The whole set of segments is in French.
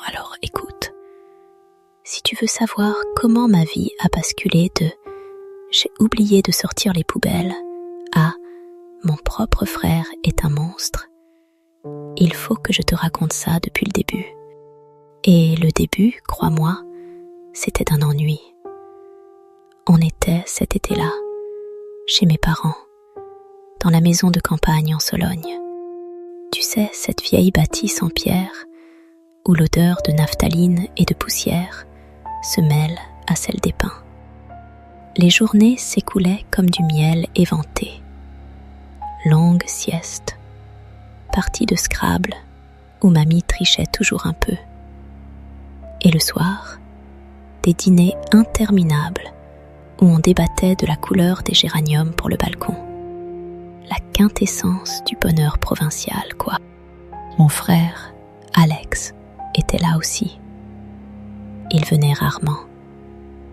alors écoute. Si tu veux savoir comment ma vie a basculé de « j'ai oublié de sortir les poubelles » à « mon propre frère est un monstre », il faut que je te raconte ça depuis le début. Et le début, crois-moi, c'était d'un ennui. On était cet été-là, chez mes parents, dans la maison de campagne en Sologne. Tu sais, cette vieille bâtisse en pierre, où l'odeur de naphtaline et de poussière se mêle à celle des pins. Les journées s'écoulaient comme du miel éventé. Longues siestes, parties de Scrabble, où mamie trichait toujours un peu. Et le soir, des dîners interminables, où on débattait de la couleur des géraniums pour le balcon. La quintessence du bonheur provincial, quoi. Mon frère, Alex, était là aussi. Il venait rarement,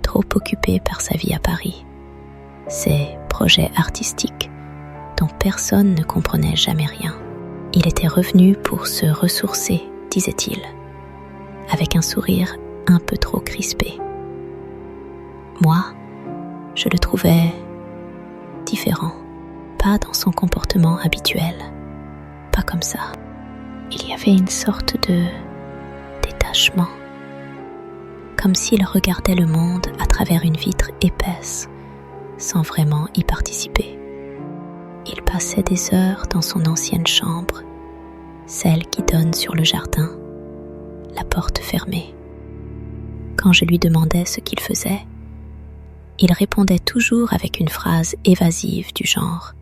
trop occupé par sa vie à Paris, ses projets artistiques dont personne ne comprenait jamais rien. Il était revenu pour se ressourcer, disait-il, avec un sourire un peu trop crispé. Moi, je le trouvais différent, pas dans son comportement habituel, pas comme ça. Il y avait une sorte de détachement, comme s'il regardait le monde à travers une vitre épaisse, sans vraiment y participer. Il passait des heures dans son ancienne chambre, celle qui donne sur le jardin, la porte fermée. Quand je lui demandais ce qu'il faisait, il répondait toujours avec une phrase évasive du genre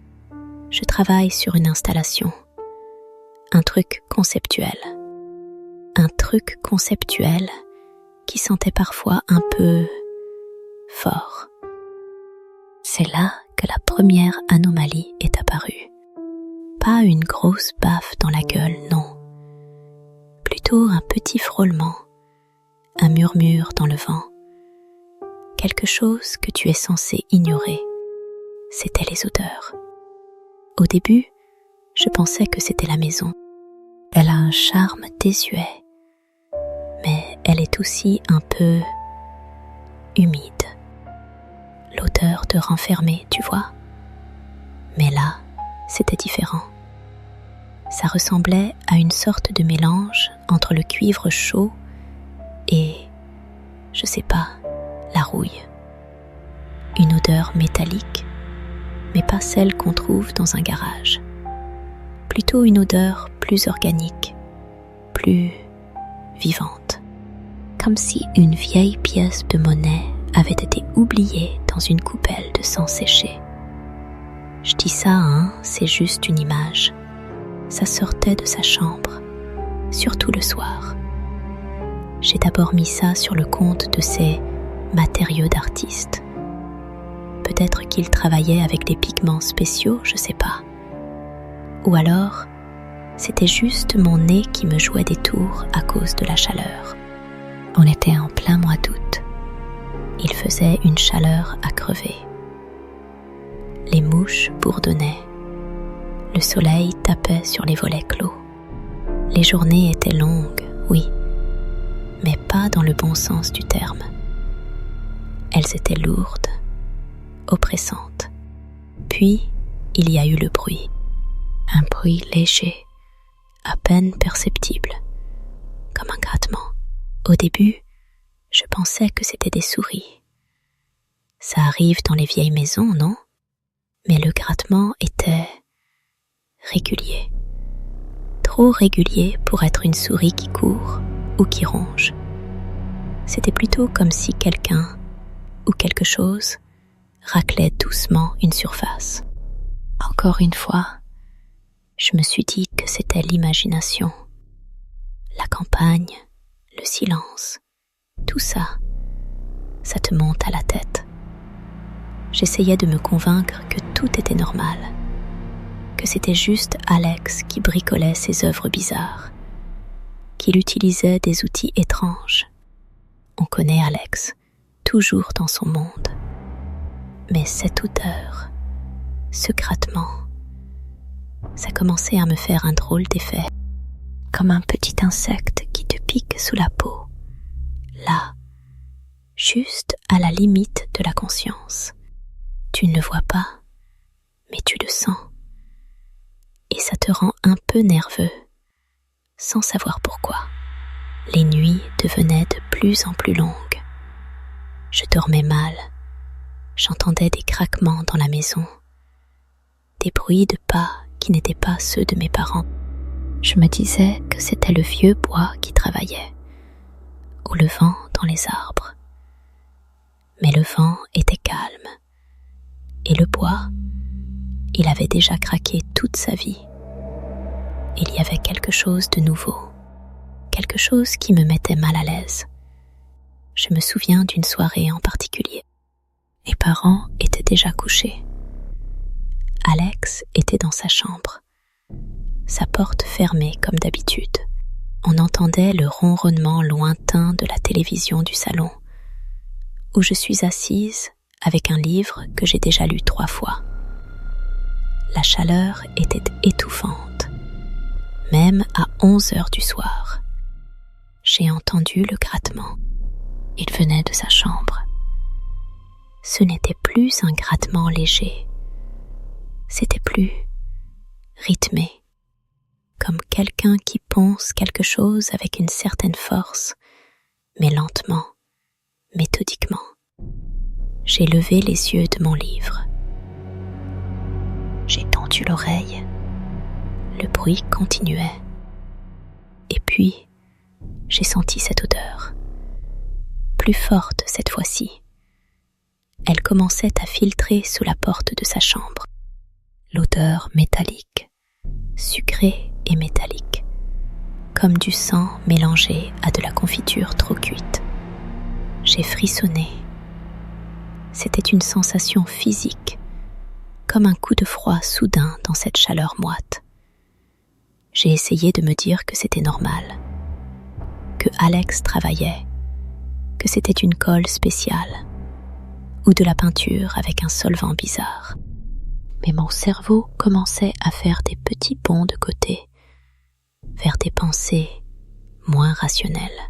« Je travaille sur une installation, un truc conceptuel. » Un truc conceptuel qui sentait parfois un peu fort. C'est là que la première anomalie est apparue. Pas une grosse baffe dans la gueule, non. Plutôt un petit frôlement, un murmure dans le vent. Quelque chose que tu es censé ignorer. C'était les odeurs. Au début, je pensais que c'était la maison. Elle a un charme désuet, mais elle est aussi un peu humide. L'odeur de renfermé, tu vois. Mais là, c'était différent. Ça ressemblait à une sorte de mélange entre le cuivre chaud et, je sais pas, la rouille. Une odeur métallique, mais pas celle qu'on trouve dans un garage. Plutôt une odeur plus organique, plus vivante. Comme si une vieille pièce de monnaie avait été oubliée dans une coupelle de sang séché. Je dis ça, hein, c'est juste une image. Ça sortait de sa chambre, surtout le soir. J'ai d'abord mis ça sur le compte de ses matériaux d'artiste. Peut-être qu'il travaillait avec des pigments spéciaux, je sais pas. Ou alors, c'était juste mon nez qui me jouait des tours à cause de la chaleur. On était en plein mois d'août. Il faisait une chaleur à crever. Les mouches bourdonnaient. Le soleil tapait sur les volets clos. Les journées étaient longues, oui, mais pas dans le bon sens du terme. Elles étaient lourdes, oppressantes. Puis, il y a eu le bruit. Un bruit léger, à peine perceptible, comme un grattement. Au début, je pensais que c'était des souris. Ça arrive dans les vieilles maisons, non? Mais le grattement était régulier. Trop régulier pour être une souris qui court ou qui ronge. C'était plutôt comme si quelqu'un ou quelque chose raclait doucement une surface. Encore une fois, je me suis dit que c'était l'imagination. La campagne, le silence, tout ça, ça te monte à la tête. J'essayais de me convaincre que tout était normal, que c'était juste Alex qui bricolait ses œuvres bizarres, qu'il utilisait des outils étranges. On connaît Alex, toujours dans son monde. Mais cette odeur, ce grattement, ça commençait à me faire un drôle d'effet, comme un petit insecte qui te pique sous la peau, là, juste à la limite de la conscience. Tu ne le vois pas, mais tu le sens. Et ça te rend un peu nerveux, sans savoir pourquoi. Les nuits devenaient de plus en plus longues. Je dormais mal. J'entendais des craquements dans la maison, des bruits de pas qui n'étaient pas ceux de mes parents. Je me disais que c'était le vieux bois qui travaillait, ou le vent dans les arbres. Mais le vent était calme, et le bois, il avait déjà craqué toute sa vie. Il y avait quelque chose de nouveau, quelque chose qui me mettait mal à l'aise. Je me souviens d'une soirée en particulier. Mes parents étaient déjà couchés. Alex était dans sa chambre, sa porte fermée comme d'habitude. On entendait le ronronnement lointain de la télévision du salon, où je suis assise avec un livre que j'ai déjà lu 3 fois. La chaleur était étouffante, même à 11 heures du soir. J'ai entendu le grattement. Il venait de sa chambre. Ce n'était plus un grattement léger, c'était plus rythmé, comme quelqu'un qui ponce quelque chose avec une certaine force, mais lentement, méthodiquement. J'ai levé les yeux de mon livre. J'ai tendu l'oreille. Le bruit continuait. Et puis, j'ai senti cette odeur, plus forte cette fois-ci. Elle commençait à filtrer sous la porte de sa chambre. L'odeur métallique, sucrée et métallique, comme du sang mélangé à de la confiture trop cuite. J'ai frissonné. C'était une sensation physique, comme un coup de froid soudain dans cette chaleur moite. J'ai essayé de me dire que c'était normal, que Alex travaillait, que c'était une colle spéciale, ou de la peinture avec un solvant bizarre. Mais mon cerveau commençait à faire des petits bonds de côté, vers des pensées moins rationnelles,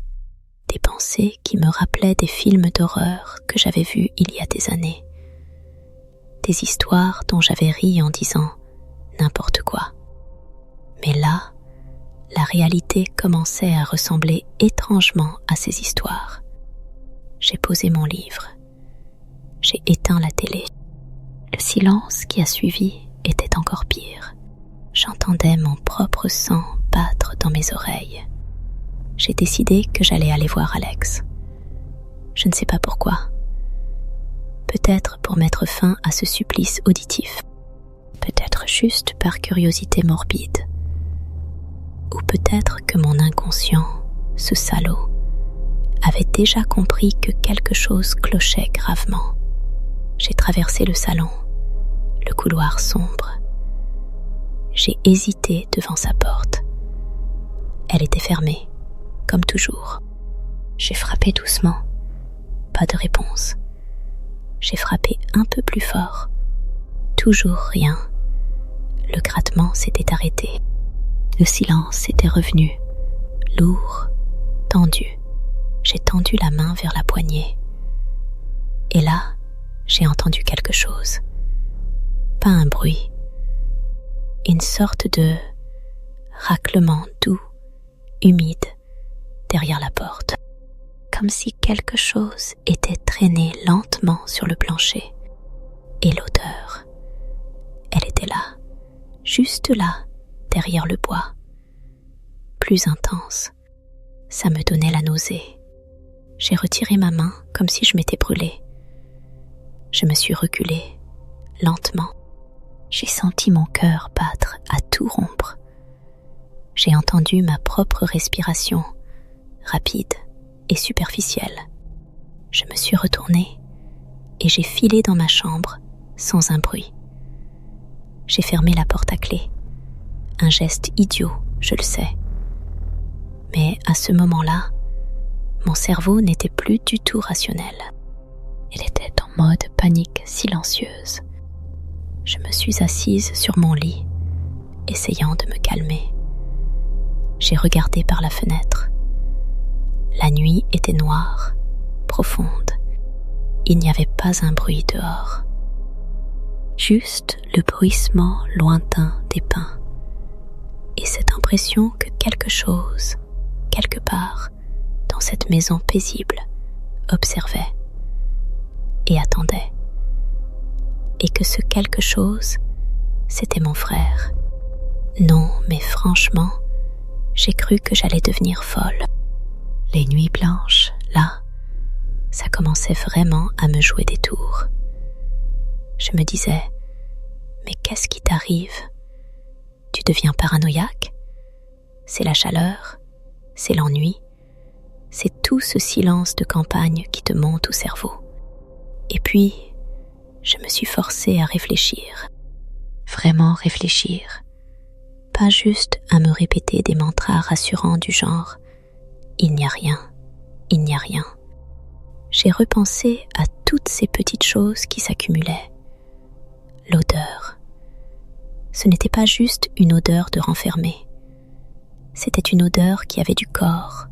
des pensées qui me rappelaient des films d'horreur que j'avais vus il y a des années, des histoires dont j'avais ri en disant n'importe quoi. Mais là, la réalité commençait à ressembler étrangement à ces histoires. J'ai posé mon livre. J'ai éteint la télé. Le silence qui a suivi était encore pire. J'entendais mon propre sang battre dans mes oreilles. J'ai décidé que j'allais aller voir Alex. Je ne sais pas pourquoi. Peut-être pour mettre fin à ce supplice auditif. Peut-être juste par curiosité morbide. Ou peut-être que mon inconscient, ce salaud, avait déjà compris que quelque chose clochait gravement. J'ai traversé le salon, le couloir sombre. J'ai hésité devant sa porte. Elle était fermée, comme toujours. J'ai frappé doucement. Pas de réponse. J'ai frappé un peu plus fort. Toujours rien. Le grattement s'était arrêté. Le silence était revenu, lourd, tendu. J'ai tendu la main vers la poignée. Et là, j'ai entendu quelque chose. Pas un bruit. Une sorte de raclement doux, humide, derrière la porte. Comme si quelque chose était traîné lentement sur le plancher. Et l'odeur, elle était là, juste là, derrière le bois. Plus intense, ça me donnait la nausée. J'ai retiré ma main comme si je m'étais brûlée. Je me suis reculée, lentement. J'ai senti mon cœur battre à tout rompre. J'ai entendu ma propre respiration, rapide et superficielle. Je me suis retournée et j'ai filé dans ma chambre sans un bruit. J'ai fermé la porte à clé. Un geste idiot, je le sais. Mais à ce moment-là, mon cerveau n'était plus du tout rationnel. Il était en mode panique silencieuse. Je me suis assise sur mon lit, essayant de me calmer. J'ai regardé par la fenêtre. La nuit était noire, profonde. Il n'y avait pas un bruit dehors. Juste le bruissement lointain des pins. Et cette impression que quelque chose, quelque part, dans cette maison paisible, observait et attendait. Et que ce quelque chose, c'était mon frère. Non, mais franchement, j'ai cru que j'allais devenir folle. Les nuits blanches, là, ça commençait vraiment à me jouer des tours. Je me disais, mais qu'est-ce qui t'arrive? Tu deviens paranoïaque? C'est la chaleur? C'est l'ennui? C'est tout ce silence de campagne qui te monte au cerveau. Et puis, je me suis forcée à réfléchir. Vraiment réfléchir. Pas juste à me répéter des mantras rassurants du genre « Il n'y a rien, il n'y a rien ». J'ai repensé à toutes ces petites choses qui s'accumulaient. L'odeur. Ce n'était pas juste une odeur de renfermé. C'était une odeur qui avait du corps,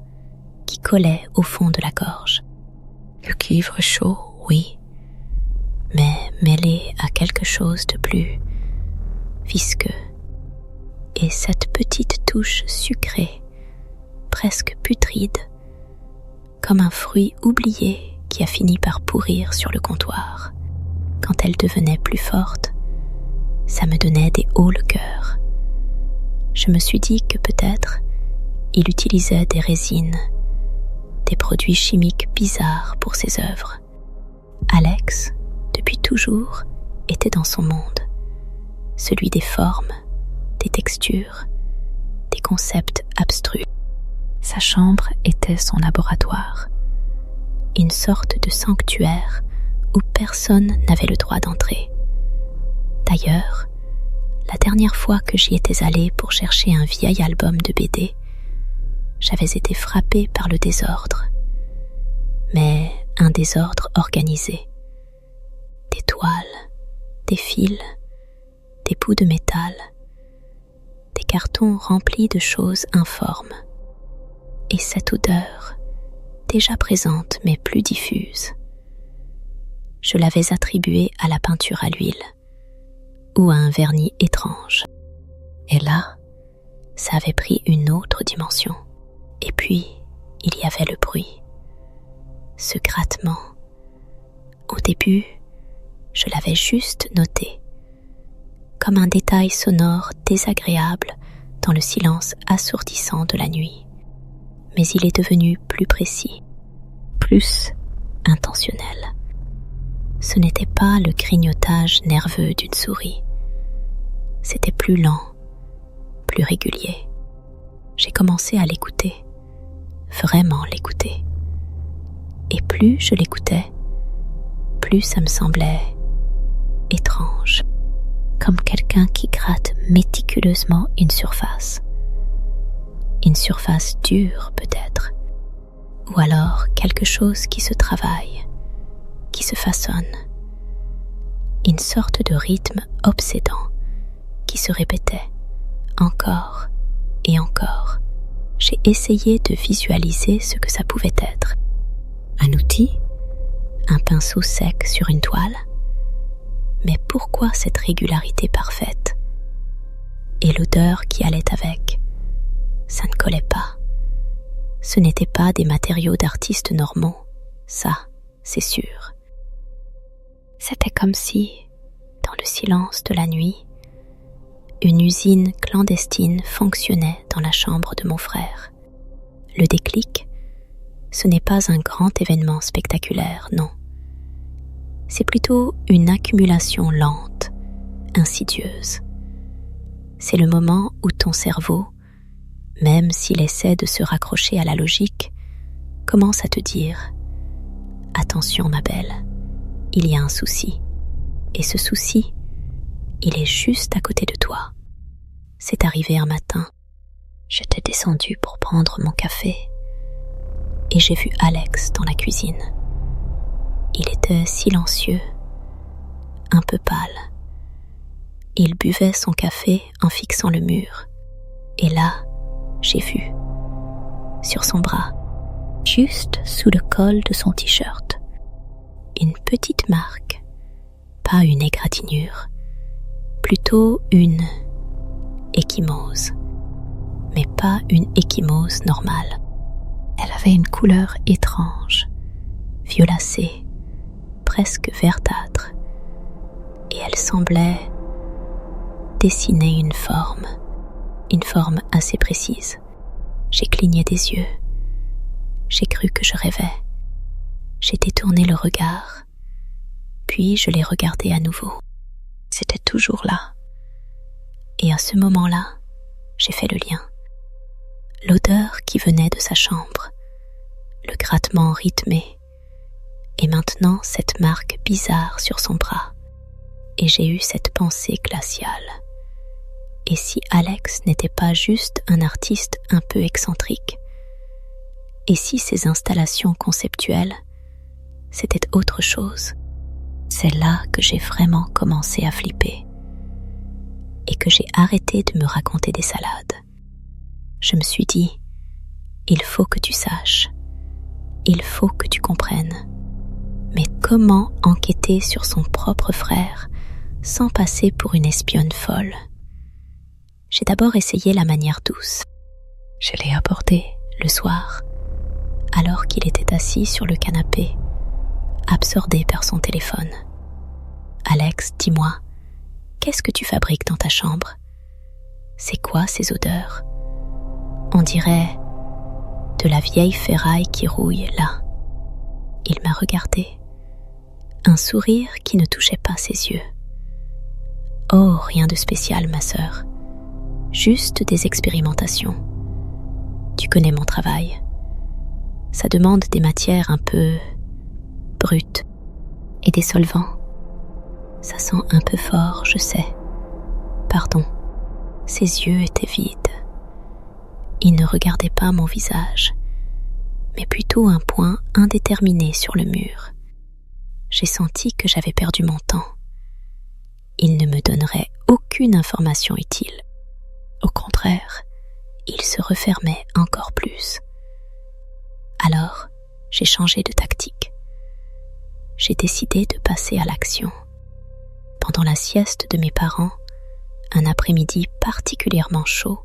qui collait au fond de la gorge. Le cuivre chaud, oui, mais mêlé à quelque chose de plus visqueux. Et cette petite touche sucrée, presque putride, comme un fruit oublié qui a fini par pourrir sur le comptoir. Quand elle devenait plus forte, ça me donnait des hauts le cœur. Je me suis dit que peut-être il utilisait des résines, des produits chimiques bizarres pour ses œuvres. Alex, depuis toujours, était dans son monde, celui des formes, des textures, des concepts abstrus. Sa chambre était son laboratoire, une sorte de sanctuaire où personne n'avait le droit d'entrer. D'ailleurs, la dernière fois que j'y étais allée pour chercher un vieil album de BD, j'avais été frappée par le désordre, mais un désordre organisé. Des toiles, des fils, des bouts de métal, des cartons remplis de choses informes, et cette odeur, déjà présente mais plus diffuse. Je l'avais attribuée à la peinture à l'huile, ou à un vernis étrange. Et là, ça avait pris une autre dimension. Et puis, il y avait le bruit, ce grattement. Au début, je l'avais juste noté, comme un détail sonore désagréable dans le silence assourdissant de la nuit. Mais il est devenu plus précis, plus intentionnel. Ce n'était pas le grignotage nerveux d'une souris. C'était plus lent, plus régulier. J'ai commencé à l'écouter, vraiment l'écouter. Et plus je l'écoutais, plus ça me semblait étrange, comme quelqu'un qui gratte méticuleusement une surface. Une surface dure peut-être, ou alors quelque chose qui se travaille, qui se façonne. Une sorte de rythme obsédant qui se répétait encore et encore. J'ai essayé de visualiser ce que ça pouvait être. Un outil, un pinceau sec sur une toile. Mais pourquoi cette régularité parfaite? Et l'odeur qui allait avec? Ça ne collait pas. Ce n'étaient pas des matériaux d'artistes normaux, ça, c'est sûr. C'était comme si, dans le silence de la nuit, une usine clandestine fonctionnait dans la chambre de mon frère. Le déclic, ce n'est pas un grand événement spectaculaire, non. C'est plutôt une accumulation lente, insidieuse. C'est le moment où ton cerveau, même s'il essaie de se raccrocher à la logique, commence à te dire « Attention ma belle, il y a un souci. Et ce souci, il est juste à côté de toi. » C'est arrivé un matin. J'étais descendue pour prendre mon café et j'ai vu Alex dans la cuisine. Il était silencieux, un peu pâle. Il buvait son café en fixant le mur. Et là, j'ai vu, sur son bras, juste sous le col de son t-shirt. Une petite marque, pas une égratignure, plutôt une ecchymose, mais pas une ecchymose normale. Elle avait une couleur étrange, violacée, presque verdâtre, et elle semblait dessiner une forme assez précise. J'ai cligné des yeux. J'ai cru que je rêvais. J'ai détourné le regard, puis je l'ai regardé à nouveau. C'était toujours là. Et à ce moment-là, j'ai fait le lien. L'odeur qui venait de sa chambre, le grattement rythmé, et maintenant cette marque bizarre sur son bras. Et j'ai eu cette pensée glaciale. Et si Alex n'était pas juste un artiste un peu excentrique? Et si ses installations conceptuelles, c'était autre chose? C'est là que j'ai vraiment commencé à flipper. Et que j'ai arrêté de me raconter des salades. Je me suis dit, il faut que tu saches, il faut que tu comprennes. Mais comment enquêter sur son propre frère sans passer pour une espionne folle? J'ai d'abord essayé la manière douce. Je l'ai abordé le soir, alors qu'il était assis sur le canapé, absorbé par son téléphone. Alex, dis-moi, qu'est-ce que tu fabriques dans ta chambre? C'est quoi ces odeurs? On dirait de la vieille ferraille qui rouille là. Il m'a regardé, un sourire qui ne touchait pas ses yeux. Oh, rien de spécial, ma sœur. Juste des expérimentations. Tu connais mon travail. Ça demande des matières un peu brutes et des solvants. Ça sent un peu fort, je sais. Pardon. Ses yeux étaient vides. Il ne regardait pas mon visage, mais plutôt un point indéterminé sur le mur. J'ai senti que j'avais perdu mon temps. Il ne me donnerait aucune information utile. Au contraire, il se refermait encore plus. Alors, j'ai changé de tactique. J'ai décidé de passer à l'action. Pendant la sieste de mes parents, un après-midi particulièrement chaud,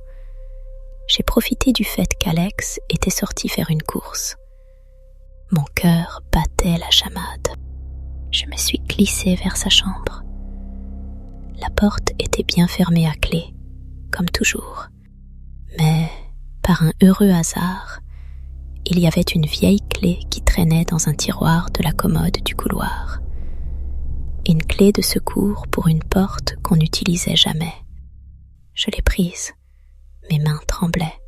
j'ai profité du fait qu'Alex était sorti faire une course. Mon cœur battait la chamade. Je me suis glissée vers sa chambre. La porte était bien fermée à clé, comme toujours. Mais, par un heureux hasard, il y avait une vieille clé qui traînait dans un tiroir de la commode du couloir. Une clé de secours pour une porte qu'on n'utilisait jamais. Je l'ai prise. Mes mains tremblaient.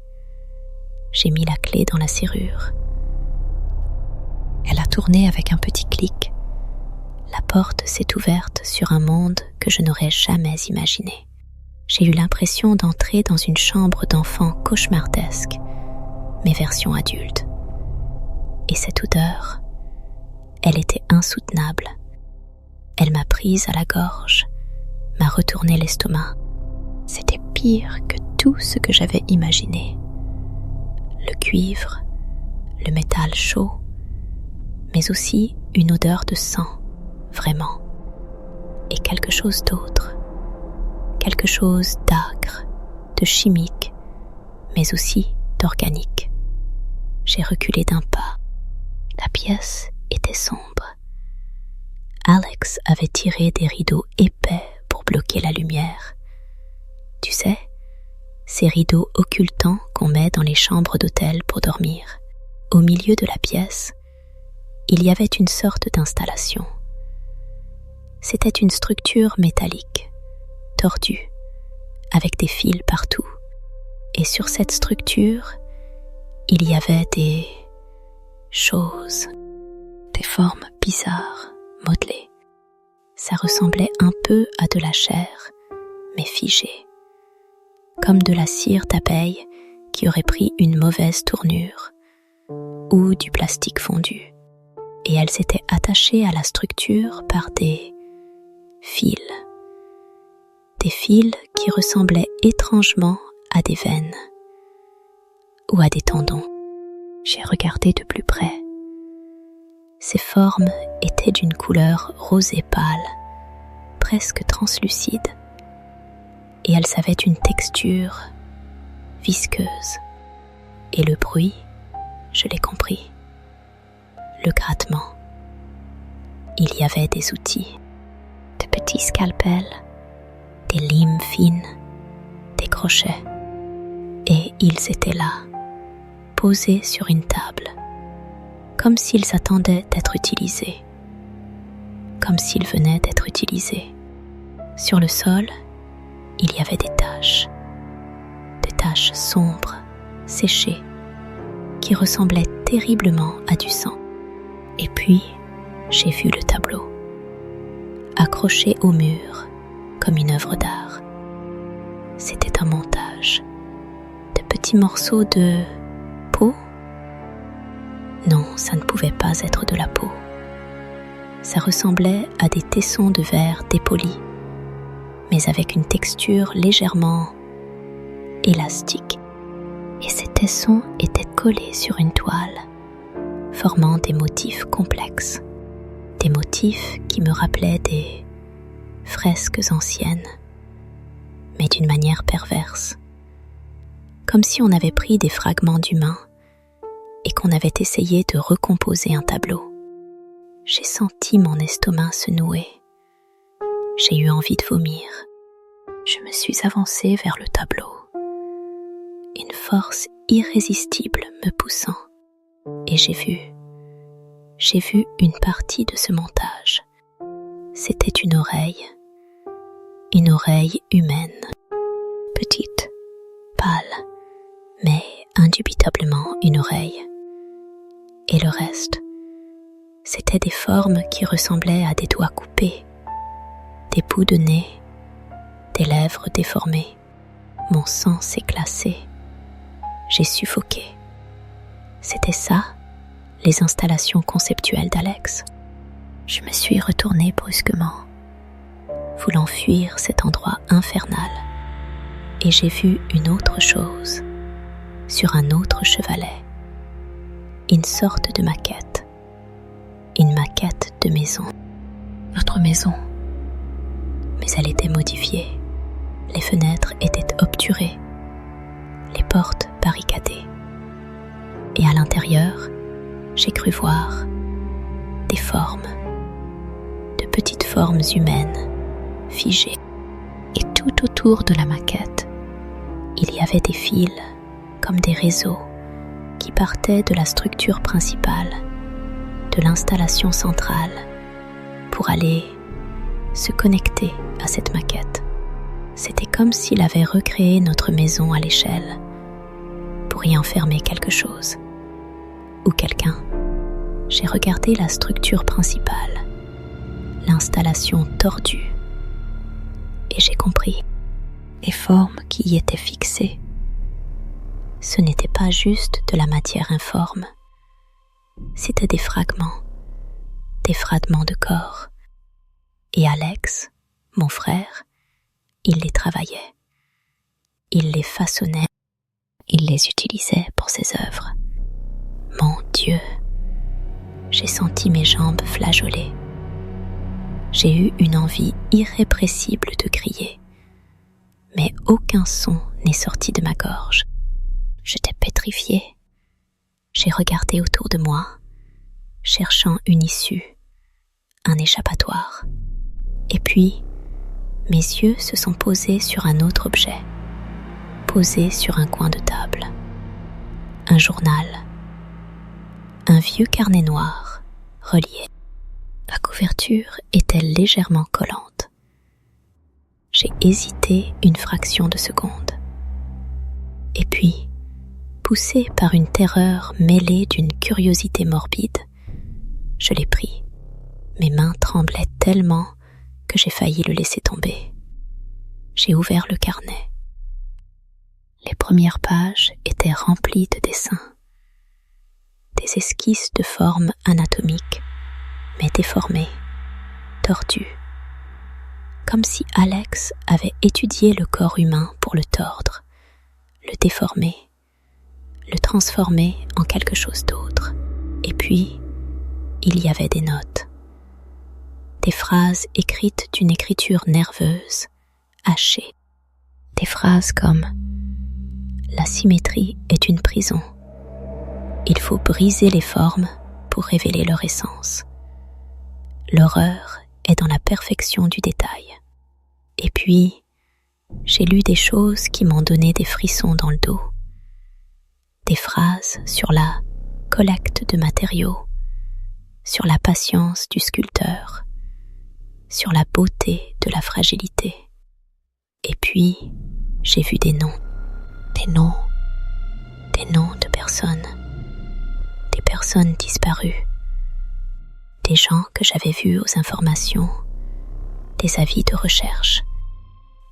J'ai mis la clé dans la serrure. Elle a tourné avec un petit clic. La porte s'est ouverte sur un monde que je n'aurais jamais imaginé. J'ai eu l'impression d'entrer dans une chambre d'enfant cauchemardesque, mais version adulte. Et cette odeur, elle était insoutenable. Elle m'a prise à la gorge, m'a retourné l'estomac. C'était pire que tout ce que j'avais imaginé. Le cuivre, le métal chaud, mais aussi une odeur de sang, vraiment. Et quelque chose d'autre. Quelque chose d'âcre, de chimique, mais aussi d'organique. J'ai reculé d'un pas. La pièce était sombre. Alex avait tiré des rideaux épais pour bloquer la lumière. Tu sais, ces rideaux occultants qu'on met dans les chambres d'hôtel pour dormir. Au milieu de la pièce, il y avait une sorte d'installation. C'était une structure métallique, tordue, avec des fils partout. Et sur cette structure, il y avait des choses, des formes bizarres, modelées. Ça ressemblait un peu à de la chair, mais figée. Comme de la cire d'abeille qui aurait pris une mauvaise tournure, ou du plastique fondu. Et elles étaient attachées à la structure par des fils. Des fils qui ressemblaient étrangement à des veines ou à des tendons. J'ai regardé de plus près. Ces formes étaient d'une couleur rosée pâle, presque translucide, et elles avaient une texture visqueuse. Et le bruit, je l'ai compris. Le grattement. Il y avait des outils, de petits scalpels, des limes fines, des crochets, et ils étaient là, posés sur une table, comme s'ils attendaient d'être utilisés, comme s'ils venaient d'être utilisés. Sur le sol, il y avait des taches sombres, séchées, qui ressemblaient terriblement à du sang. Et puis, j'ai vu le tableau, accroché au mur comme une œuvre d'art. C'était un montage de petits morceaux de peau. Non, ça ne pouvait pas être de la peau. Ça ressemblait à des tessons de verre dépolis, mais avec une texture légèrement élastique. Et ces tessons étaient collés sur une toile, formant des motifs complexes. Des motifs qui me rappelaient des fresques anciennes, mais d'une manière perverse. Comme si on avait pris des fragments d'humains et qu'on avait essayé de recomposer un tableau. J'ai senti mon estomac se nouer. J'ai eu envie de vomir. Je me suis avancée vers le tableau, une force irrésistible me poussant, et j'ai vu une partie de ce montage. C'était une oreille humaine, petite, pâle, mais indubitablement une oreille. Et le reste, c'était des formes qui ressemblaient à des doigts coupés, des bouts de nez, des lèvres déformées. Mon sang s'est glacé. J'ai suffoqué. C'était ça, les installations conceptuelles d'Alex. Je me suis retournée brusquement, voulant fuir cet endroit infernal, et j'ai vu une autre chose, sur un autre chevalet, une sorte de maquette, une maquette de maison, notre maison. Mais elle était modifiée, les fenêtres étaient obturées, les portes barricadées, et à l'intérieur, j'ai cru voir des formes, de petites formes humaines, figées. Et tout autour de la maquette, il y avait des fils, comme des réseaux, qui partaient de la structure principale, de l'installation centrale, pour aller se connecter à cette maquette. C'était comme s'il avait recréé notre maison à l'échelle, pour y enfermer quelque chose, ou quelqu'un. J'ai regardé la structure principale, l'installation tordue, et j'ai compris. Les formes qui y étaient fixées, ce n'était pas juste de la matière informe, c'était des fragments de corps. Et Alex, mon frère, il les travaillait, il les façonnait, il les utilisait pour ses œuvres. Mon Dieu, j'ai senti mes jambes flageoler. J'ai eu une envie irrépressible de crier, mais aucun son n'est sorti de ma gorge. J'étais pétrifiée. J'ai regardé autour de moi, cherchant une issue, un échappatoire. Et puis, mes yeux se sont posés sur un autre objet, posé sur un coin de table. Un journal, un vieux carnet noir, relié. La couverture était légèrement collante. J'ai hésité une fraction de seconde. Et puis, poussé par une terreur mêlée d'une curiosité morbide, je l'ai pris. Mes mains tremblaient tellement que j'ai failli le laisser tomber. J'ai ouvert le carnet. Les premières pages étaient remplies de dessins, des esquisses de formes anatomiques, mais déformées, tordues, comme si Alex avait étudié le corps humain pour le tordre, le déformer, le transformer en quelque chose d'autre. Et puis, il y avait des notes. Des phrases écrites d'une écriture nerveuse, hachée. Des phrases comme « La symétrie est une prison. Il faut briser les formes pour révéler leur essence. L'horreur est dans la perfection du détail. » Et puis, j'ai lu des choses qui m'ont donné des frissons dans le dos. Des phrases sur la collecte de matériaux, sur la patience du sculpteur, sur la beauté de la fragilité. Et puis, j'ai vu des noms de personnes disparues, des gens que j'avais vus aux informations, des avis de recherche.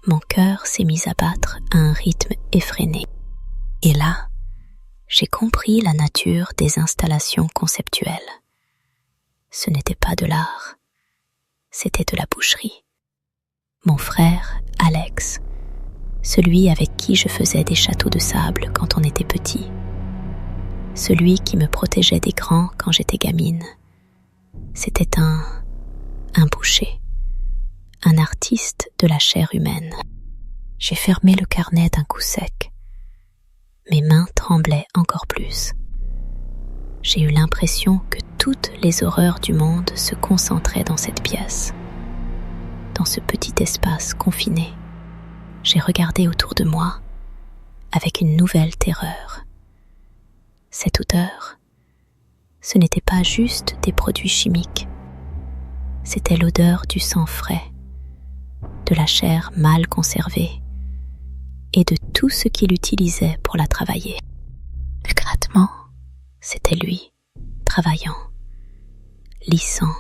Mon cœur s'est mis à battre à un rythme effréné. Et là, j'ai compris la nature des installations conceptuelles. Ce n'était pas de l'art, c'était de la boucherie. Mon frère, Alex, celui avec qui je faisais des châteaux de sable quand on était petit, celui qui me protégeait des grands quand j'étais gamine, c'était un boucher, un artiste de la chair humaine. J'ai fermé le carnet d'un coup sec. Mes mains tremblaient encore plus. J'ai eu l'impression que toutes les horreurs du monde se concentraient dans cette pièce. Dans ce petit espace confiné, j'ai regardé autour de moi avec une nouvelle terreur. Cette odeur, ce n'était pas juste des produits chimiques, c'était l'odeur du sang frais, de la chair mal conservée et de tout ce qu'il utilisait pour la travailler. Le grattement, c'était lui, travaillant, lissant,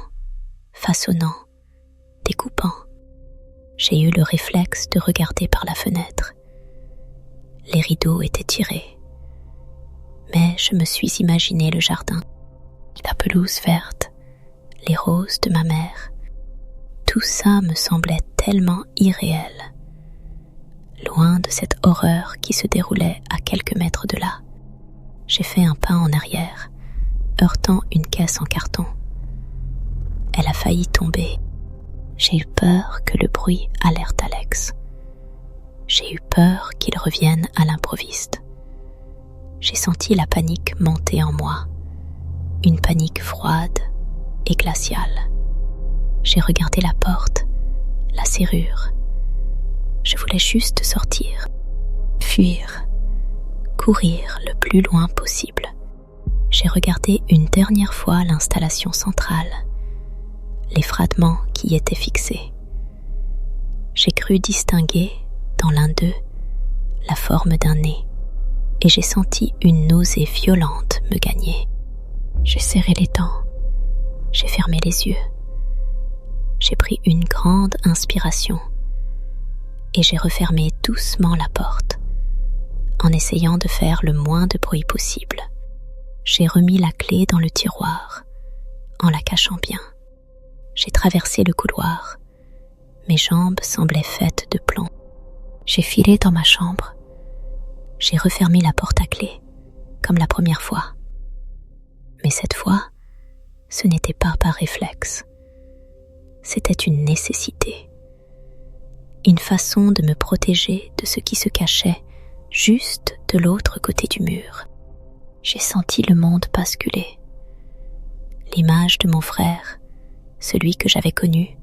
façonnant, découpant. J'ai eu le réflexe de regarder par la fenêtre. Les rideaux étaient tirés. Mais je me suis imaginé le jardin, la pelouse verte, les roses de ma mère. Tout ça me semblait tellement irréel, loin de cette horreur qui se déroulait à quelques mètres de là. J'ai fait un pas en arrière, heurtant une caisse en carton. Elle a failli tomber. J'ai eu peur que le bruit alerte Alex. J'ai eu peur qu'il revienne à l'improviste. J'ai senti la panique monter en moi, une panique froide et glaciale. J'ai regardé la porte, la serrure. Je voulais juste sortir, fuir, courir le plus loin possible. J'ai regardé une dernière fois l'installation centrale, les fragments qui y étaient fixés. J'ai cru distinguer, dans l'un d'eux, la forme d'un nez, et j'ai senti une nausée violente me gagner. J'ai serré les dents, j'ai fermé les yeux. J'ai pris une grande inspiration et j'ai refermé doucement la porte, en essayant de faire le moins de bruit possible. J'ai remis la clé dans le tiroir, en la cachant bien. J'ai traversé le couloir. Mes jambes semblaient faites de plomb. J'ai filé dans ma chambre. J'ai refermé la porte à clé, comme la première fois. Mais cette fois, ce n'était pas par réflexe. C'était une nécessité. Une façon de me protéger de ce qui se cachait juste de l'autre côté du mur. J'ai senti le monde basculer. L'image de mon frère, celui que j'avais connu,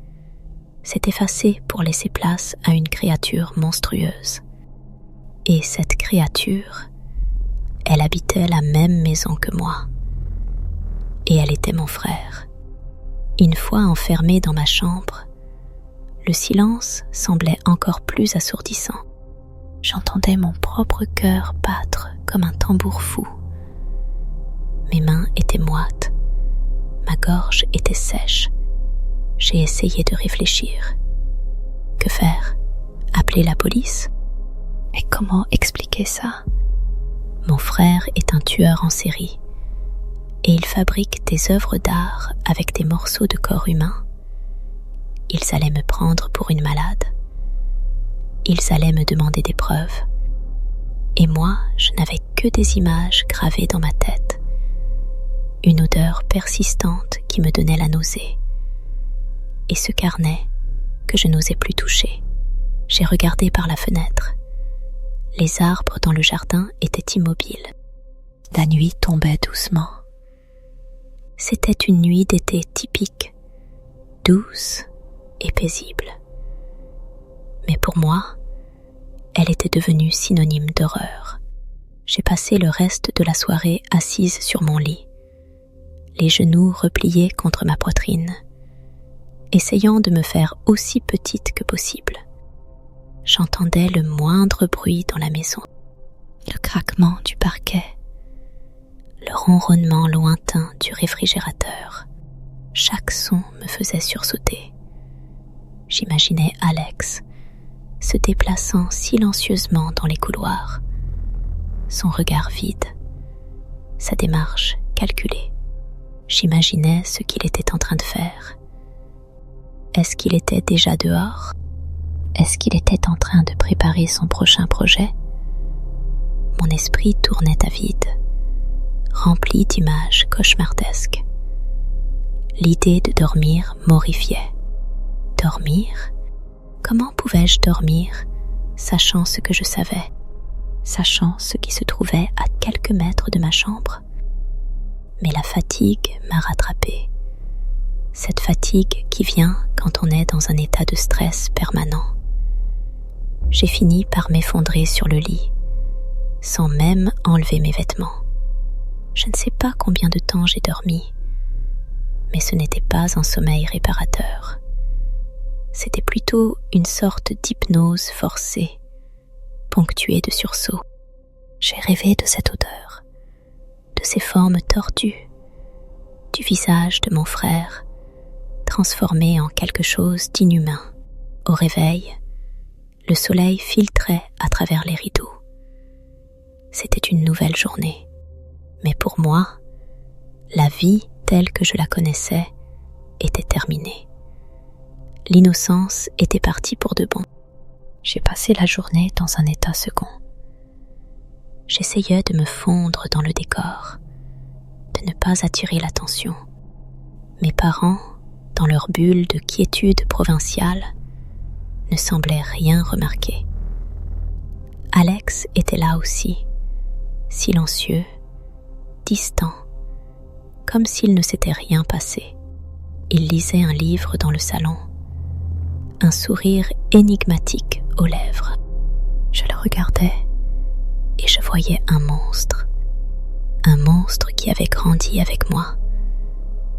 s'est effacée pour laisser place à une créature monstrueuse. Et cette créature, elle habitait la même maison que moi. Et elle était mon frère. Une fois enfermée dans ma chambre, le silence semblait encore plus assourdissant. J'entendais mon propre cœur battre comme un tambour fou. Mes mains étaient moites, ma gorge était sèche. J'ai essayé de réfléchir. Que faire? Appeler la police? Mais comment expliquer ça? Mon frère est un tueur en série et il fabrique des œuvres d'art avec des morceaux de corps humain. Ils allaient me prendre pour une malade. Ils allaient me demander des preuves. Et moi, je n'avais que des images gravées dans ma tête. Une odeur persistante qui me donnait la nausée. Et ce carnet que je n'osais plus toucher. J'ai regardé par la fenêtre. Les arbres dans le jardin étaient immobiles. La nuit tombait doucement. C'était une nuit d'été typique, douce et paisible. Mais pour moi, elle était devenue synonyme d'horreur. J'ai passé le reste de la soirée assise sur mon lit, les genoux repliés contre ma poitrine, essayant de me faire aussi petite que possible. J'entendais le moindre bruit dans la maison, le craquement du parquet, le ronronnement lointain du réfrigérateur. Chaque son me faisait sursauter. J'imaginais Alex se déplaçant silencieusement dans les couloirs, son regard vide, sa démarche calculée. J'imaginais ce qu'il était en train de faire. Est-ce qu'il était déjà dehors? Est-ce qu'il était en train de préparer son prochain projet? Mon esprit tournait à vide, rempli d'images cauchemardesques. L'idée de dormir m'horrifiait. Dormir? Comment pouvais-je dormir, sachant ce que je savais, sachant ce qui se trouvait à quelques mètres de ma chambre? Mais la fatigue m'a rattrapée. Cette fatigue qui vient quand on est dans un état de stress permanent. J'ai fini par m'effondrer sur le lit, sans même enlever mes vêtements. Je ne sais pas combien de temps j'ai dormi, mais ce n'était pas un sommeil réparateur. C'était plutôt une sorte d'hypnose forcée, ponctuée de sursauts. J'ai rêvé de cette odeur, de ces formes tordues, du visage de mon frère, transformé en quelque chose d'inhumain. Au réveil, le soleil filtrait à travers les rideaux. C'était une nouvelle journée. Mais pour moi, la vie telle que je la connaissais était terminée. L'innocence était partie pour de bon. J'ai passé la journée dans un état second. J'essayais de me fondre dans le décor, de ne pas attirer l'attention. Mes parents, dans leur bulle de quiétude provinciale, ne semblaient rien remarquer. Alex était là aussi, silencieux, distant, comme s'il ne s'était rien passé. Il lisait un livre dans le salon, un sourire énigmatique aux lèvres. Je le regardais et je voyais un monstre qui avait grandi avec moi,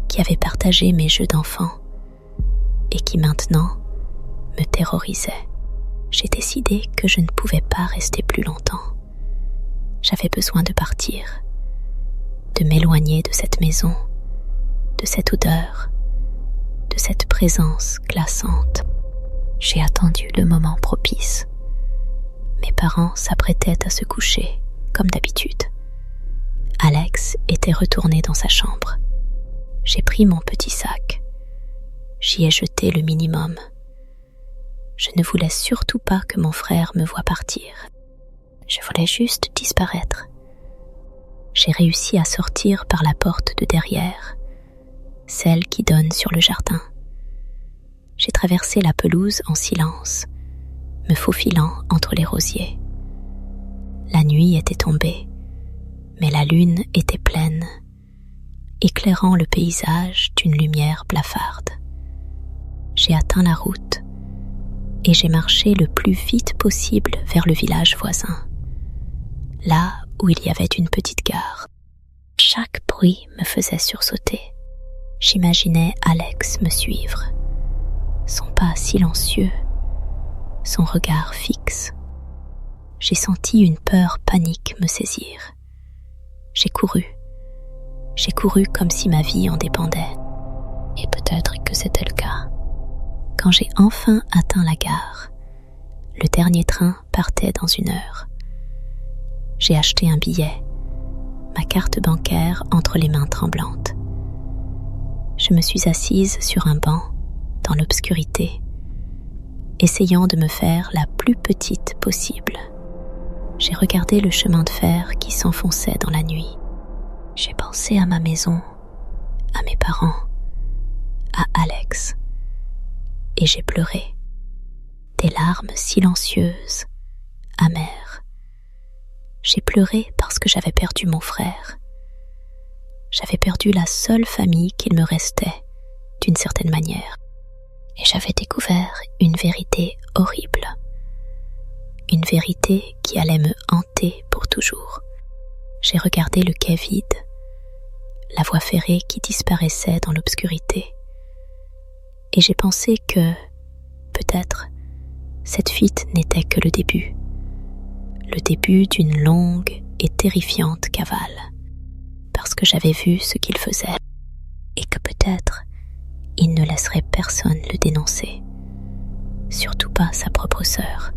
qui avait partagé mes jeux d'enfant et qui maintenant me terrorisait. J'ai décidé que je ne pouvais pas rester plus longtemps. J'avais besoin de partir, de m'éloigner de cette maison, de cette odeur, de cette présence glaçante. J'ai attendu le moment propice. Mes parents s'apprêtaient à se coucher, comme d'habitude. Alex était retourné dans sa chambre. J'ai pris mon petit sac. J'y ai jeté le minimum. Je ne voulais surtout pas que mon frère me voie partir. Je voulais juste disparaître. J'ai réussi à sortir par la porte de derrière, celle qui donne sur le jardin. J'ai traversé la pelouse en silence, me faufilant entre les rosiers. La nuit était tombée, mais la lune était pleine, éclairant le paysage d'une lumière blafarde. J'ai atteint la route et j'ai marché le plus vite possible vers le village voisin, là où il y avait une petite gare. Chaque bruit me faisait sursauter. J'imaginais Alex me suivre, son pas silencieux, son regard fixe. J'ai senti une peur panique me saisir. J'ai couru comme si ma vie en dépendait. Et peut-être que c'était le cas. Quand j'ai enfin atteint la gare, le dernier train partait dans 1 heure. J'ai acheté un billet, ma carte bancaire entre les mains tremblantes. Je me suis assise sur un banc, dans l'obscurité, essayant de me faire la plus petite possible. J'ai regardé le chemin de fer qui s'enfonçait dans la nuit. J'ai pensé à ma maison, à mes parents, à Alex. Et j'ai pleuré. Des larmes silencieuses, amères. J'ai pleuré parce que j'avais perdu mon frère. J'avais perdu la seule famille qu'il me restait, d'une certaine manière. Et j'avais découvert une vérité horrible. Une vérité qui allait me hanter pour toujours. J'ai regardé le quai vide, la voie ferrée qui disparaissait dans l'obscurité. Et j'ai pensé que, peut-être, cette fuite n'était que le début d'une longue et terrifiante cavale, parce que j'avais vu ce qu'il faisait, et que peut-être il ne laisserait personne le dénoncer, surtout pas sa propre sœur.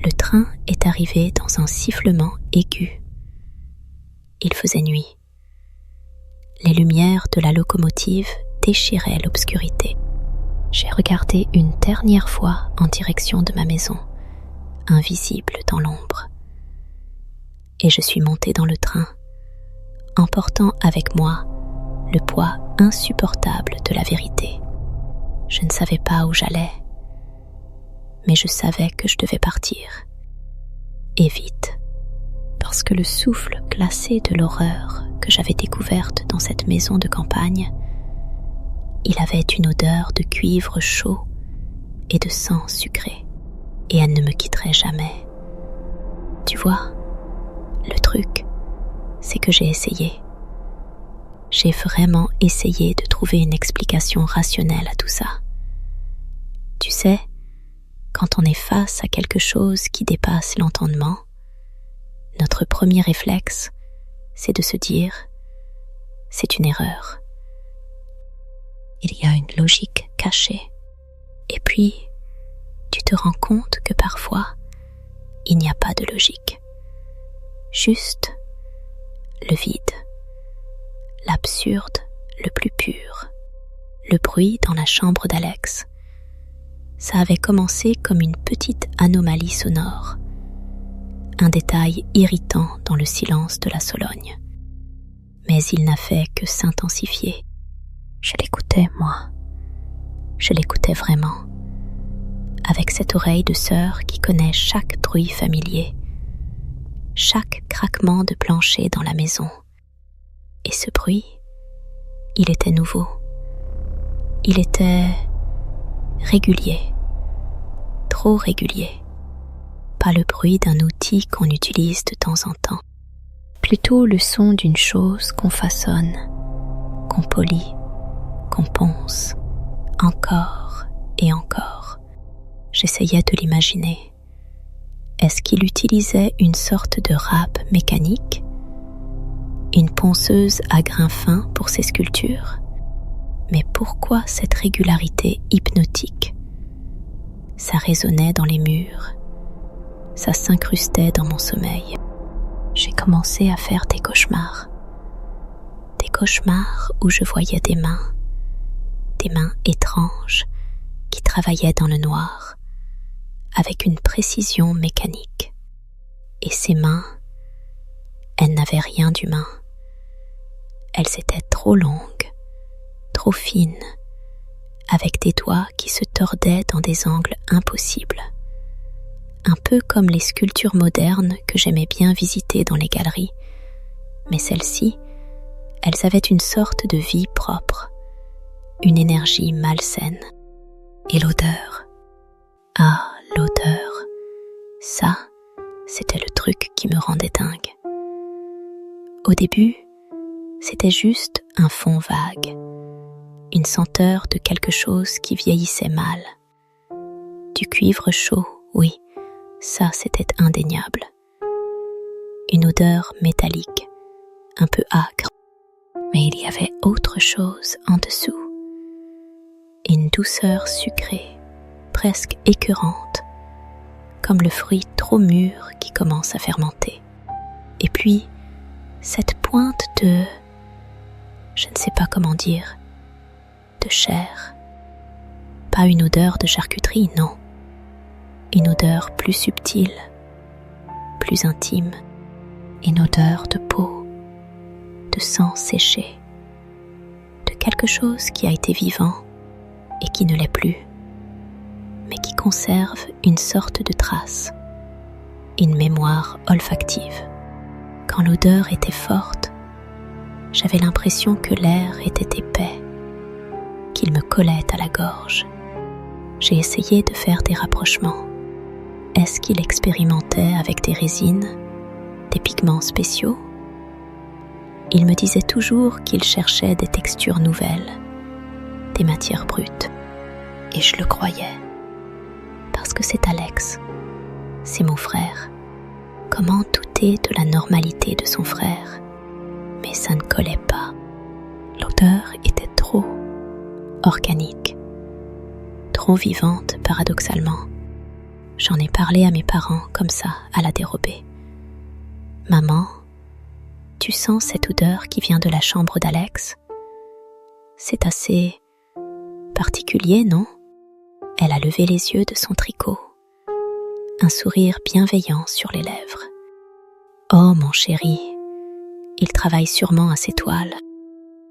Le train est arrivé dans un sifflement aigu. Il faisait nuit. Les lumières de la locomotive déchiraient l'obscurité. J'ai regardé une dernière fois en direction de ma maison, invisible dans l'ombre. Et je suis montée dans le train, emportant avec moi le poids insupportable de la vérité. Je ne savais pas où j'allais, mais je savais que je devais partir. Et vite, parce que le souffle glacé de l'horreur que j'avais découverte dans cette maison de campagne, il avait une odeur de cuivre chaud et de sang sucré, et elle ne me quitterait jamais. Tu vois, le truc, c'est que j'ai essayé. J'ai vraiment essayé de trouver une explication rationnelle à tout ça. Tu sais, quand on est face à quelque chose qui dépasse l'entendement, notre premier réflexe, c'est de se dire « c'est une erreur ». Il y a une logique cachée. Et puis, tu te rends compte que parfois, il n'y a pas de logique. Juste le vide, l'absurde le plus pur, le bruit dans la chambre d'Alex. Ça avait commencé comme une petite anomalie sonore, un détail irritant dans le silence de la Sologne. Mais il n'a fait que s'intensifier. Je l'écoutais, moi. Je l'écoutais vraiment. Avec cette oreille de sœur qui connaît chaque bruit familier, chaque craquement de plancher dans la maison. Et ce bruit, il était nouveau. Il était régulier. Trop régulier. Pas le bruit d'un outil qu'on utilise de temps en temps. Plutôt le son d'une chose qu'on façonne, qu'on polit, qu'on ponce, encore et encore. J'essayais de l'imaginer. Est-ce qu'il utilisait une sorte de râpe mécanique? Une ponceuse à grains fins pour ses sculptures? Mais pourquoi cette régularité hypnotique? Ça résonnait dans les murs. Ça s'incrustait dans mon sommeil. J'ai commencé à faire des cauchemars. Des cauchemars où je voyais des mains étranges qui travaillaient dans le noir, avec une précision mécanique. Et ces mains, elles n'avaient rien d'humain. Elles étaient trop longues, trop fines, avec des doigts qui se tordaient dans des angles impossibles. Un peu comme les sculptures modernes que j'aimais bien visiter dans les galeries, mais celles-ci, elles avaient une sorte de vie propre, une énergie malsaine. Et l'odeur. Ah, l'odeur. Ça, c'était le truc qui me rendait dingue. Au début, c'était juste un fond vague, une senteur de quelque chose qui vieillissait mal. Du cuivre chaud, oui, ça c'était indéniable. Une odeur métallique, un peu âcre, mais il y avait autre chose en dessous. Une douceur sucrée, presque écœurante, comme le fruit trop mûr qui commence à fermenter. Et puis, cette pointe de, je ne sais pas comment dire, de chair. Pas une odeur de charcuterie, non. Une odeur plus subtile, plus plus intime, une odeur de peau, de sang séché, de quelque chose qui a été vivant et qui ne l'est plus, mais qui conserve une sorte de trace, une mémoire olfactive. Quand l'odeur était forte, j'avais l'impression que l'air était épais, qu'il me collait à la gorge. J'ai essayé de faire des rapprochements. Est-ce qu'il expérimentait avec des résines, des pigments spéciaux? Il me disait toujours qu'il cherchait des textures nouvelles, des matières brutes. Et je le croyais. Parce que c'est Alex, c'est mon frère. Comment douter de la normalité de son frère? Mais ça ne collait pas. L'odeur était trop organique, trop vivante paradoxalement. J'en ai parlé à mes parents comme ça, à la dérobée. Maman, tu sens cette odeur qui vient de la chambre d'Alex? C'est assez particulier, non? Elle a levé les yeux de son tricot, un sourire bienveillant sur les lèvres. Oh mon chéri, il travaille sûrement à ses toiles.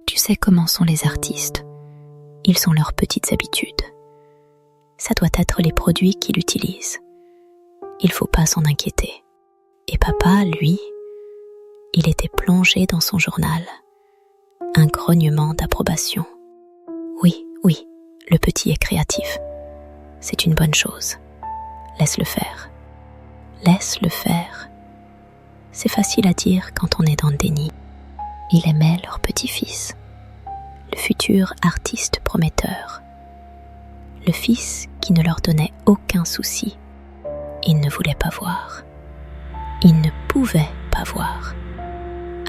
Tu sais comment sont les artistes. Ils ont leurs petites habitudes. Ça doit être les produits qu'il utilise. Il faut pas s'en inquiéter. Et papa, lui, il était plongé dans son journal. Un grognement d'approbation. Oui, le petit est créatif. C'est une bonne chose. Laisse-le faire. Laisse-le faire. C'est facile à dire quand on est dans le déni. Il aimait leur petit-fils, le futur artiste prometteur, le fils qui ne leur donnait aucun souci. Il ne voulait pas voir. Il ne pouvait pas voir.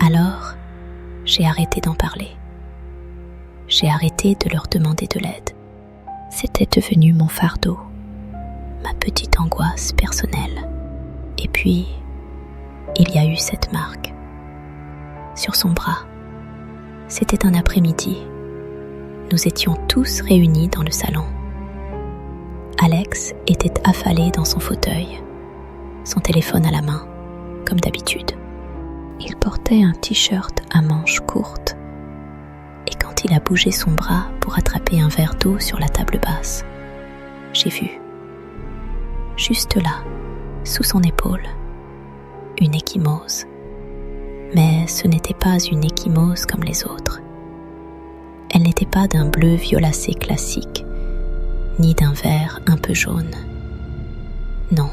Alors, j'ai arrêté d'en parler. J'ai arrêté de leur demander de l'aide. C'était devenu mon fardeau, ma petite angoisse personnelle. Et puis, il y a eu cette marque sur son bras. C'était un après-midi. Nous étions tous réunis dans le salon. Alex était affalé dans son fauteuil, son téléphone à la main, comme d'habitude. Il portait un t-shirt à manches courtes, et quand il a bougé son bras pour attraper un verre d'eau sur la table basse, j'ai vu, juste là, sous son épaule, une échymose. Mais ce n'était pas une échymose comme les autres. Elle n'était pas d'un bleu violacé classique, ni d'un vert un peu jaune. Non,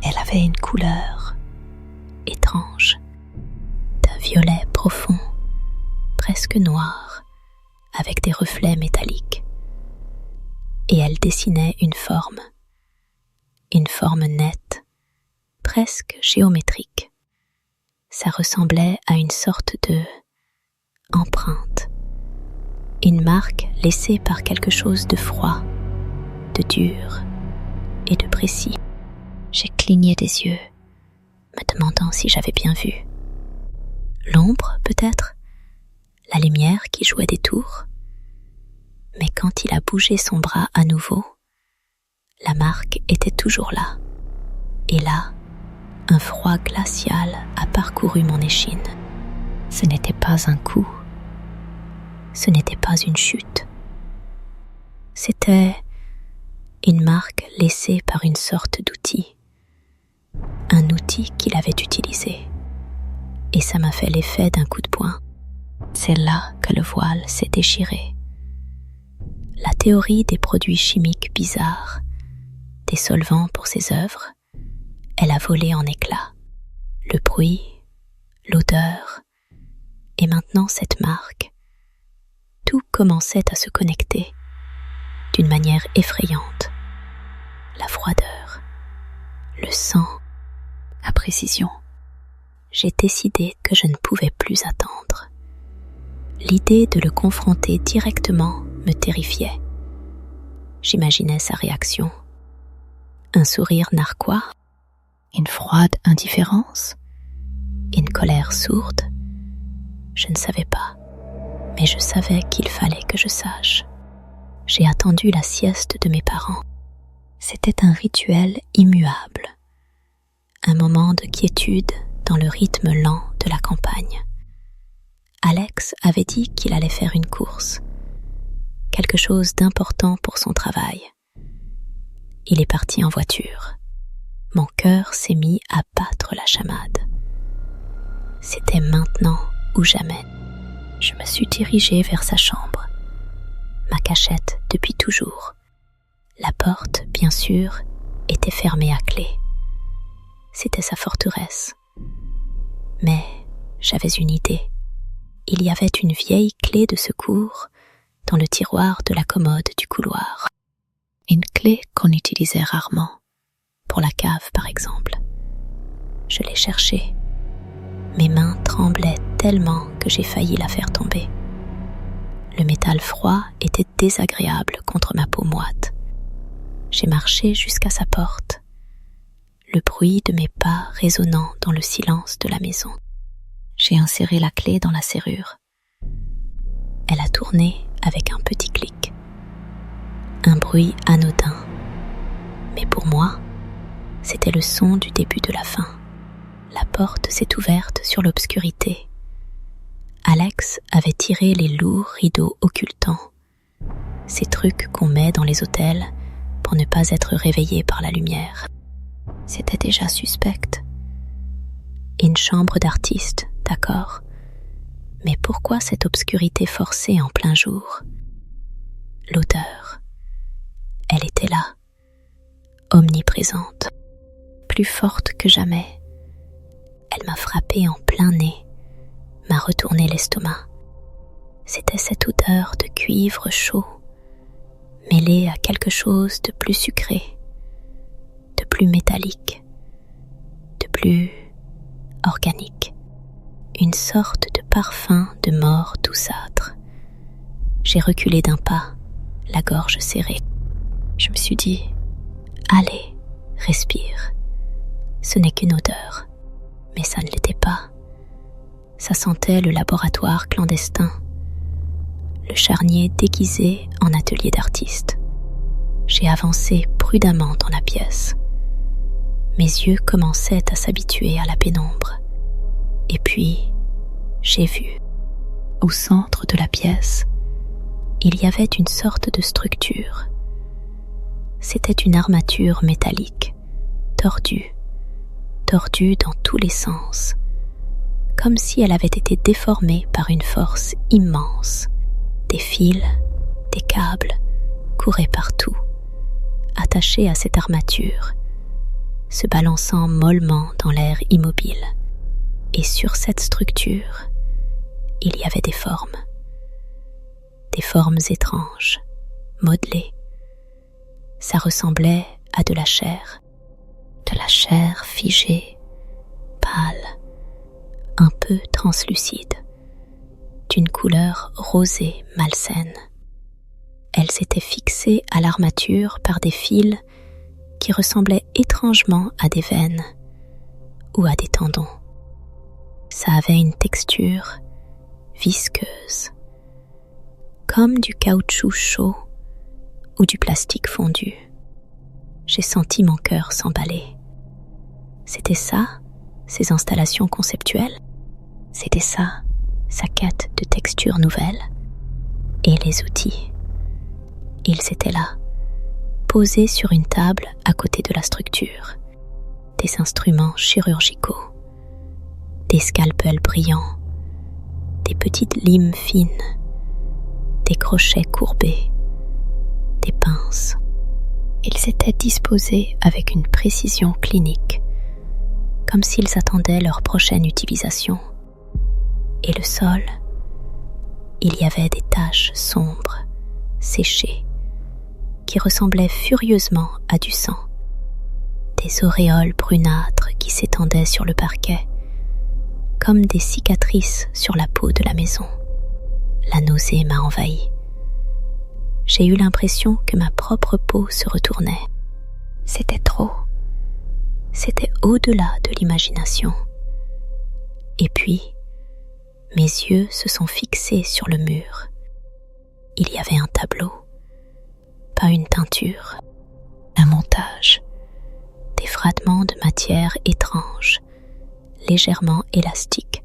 elle avait une couleur étrange, d'un violet profond, presque noir, avec des reflets métalliques. Et elle dessinait une forme nette, presque géométrique. Ça ressemblait à une sorte de empreinte, une marque laissée par quelque chose de froid, de dur et de précis. J'ai cligné des yeux, me demandant si j'avais bien vu. L'ombre, peut-être? La lumière qui jouait des tours? Mais quand il a bougé son bras à nouveau, la marque était toujours là. Et là, un froid glacial a parcouru mon échine. Ce n'était pas un coup. Ce n'était pas une chute. C'était une marque laissée par une sorte d'outil. Un outil qu'il avait utilisé. Et ça m'a fait l'effet d'un coup de poing. C'est là que le voile s'est déchiré. La théorie des produits chimiques bizarres, des solvants pour ses œuvres, elle a volé en éclats. Le bruit, l'odeur, et maintenant cette marque. Tout commençait à se connecter d'une manière effrayante. La froideur, le sang, la précision. J'ai décidé que je ne pouvais plus attendre. L'idée de le confronter directement me terrifiait. J'imaginais sa réaction. Un sourire narquois, une froide indifférence, une colère sourde. Je ne savais pas, mais je savais qu'il fallait que je sache. J'ai attendu la sieste de mes parents. C'était un rituel immuable. Un moment de quiétude dans le rythme lent de la campagne. Alex avait dit qu'il allait faire une course, quelque chose d'important pour son travail. Il est parti en voiture. Mon cœur s'est mis à battre la chamade. C'était maintenant ou jamais. Je me suis dirigée vers sa chambre, ma cachette depuis toujours. La porte, bien sûr, était fermée à clé. C'était sa forteresse. Mais j'avais une idée. Il y avait une vieille clé de secours dans le tiroir de la commode du couloir. Une clé qu'on utilisait rarement, pour la cave par exemple. Je l'ai cherchée. Mes mains tremblaient tellement que j'ai failli la faire tomber. Le métal froid était désagréable contre ma peau moite. J'ai marché jusqu'à sa porte, le bruit de mes pas résonnant dans le silence de la maison. J'ai inséré la clé dans la serrure. Elle a tourné avec un petit clic. Un bruit anodin. Mais pour moi, c'était le son du début de la fin. La porte s'est ouverte sur l'obscurité. Alex avait tiré les lourds rideaux occultants, ces trucs qu'on met dans les hôtels pour ne pas être réveillé par la lumière. C'était déjà suspect. Une chambre d'artiste, d'accord, mais pourquoi cette obscurité forcée en plein jour? L'odeur, elle était là, omniprésente, plus forte que jamais. Elle m'a frappé en plein nez, m'a retourné l'estomac. C'était cette odeur de cuivre chaud, mêlée à quelque chose de plus sucré, de plus métallique, de plus organique. Une sorte de parfum de mort douceâtre. J'ai reculé d'un pas, la gorge serrée. Je me suis dit, allez, respire. Ce n'est qu'une odeur. Mais ça ne l'était pas. Ça sentait le laboratoire clandestin, le charnier déguisé en atelier d'artiste. J'ai avancé prudemment dans la pièce. Mes yeux commençaient à s'habituer à la pénombre. Et puis, j'ai vu. Au centre de la pièce, il y avait une sorte de structure. C'était une armature métallique, tordue dans tous les sens, comme si elle avait été déformée par une force immense. Des fils, des câbles couraient partout, attachés à cette armature, se balançant mollement dans l'air immobile. Et sur cette structure, il y avait des formes étranges, modelées. Ça ressemblait à de la chair figée, pâle, un peu translucide, d'une couleur rosée malsaine. Elle s'était fixée à l'armature par des fils qui ressemblaient étrangement à des veines ou à des tendons. Ça avait une texture visqueuse, comme du caoutchouc chaud ou du plastique fondu. J'ai senti mon cœur s'emballer. C'était ça, ces installations conceptuelles? C'était ça, sa quête de texture nouvelle? Et les outils? Ils étaient là, posés sur une table à côté de la structure. Des instruments chirurgicaux, des scalpels brillants, des petites limes fines, des crochets courbés, des pinces. Ils étaient disposés avec une précision clinique, comme s'ils attendaient leur prochaine utilisation. Et le sol, il y avait des taches sombres, séchées, qui ressemblaient furieusement à du sang. Des auréoles brunâtres qui s'étendaient sur le parquet, comme des cicatrices sur la peau de la maison. La nausée m'a envahi. J'ai eu l'impression que ma propre peau se retournait. C'était trop. C'était au-delà de l'imagination. Et puis, mes yeux se sont fixés sur le mur. Il y avait un tableau, pas une teinture, un montage, des fragments de matière étrange, légèrement élastiques,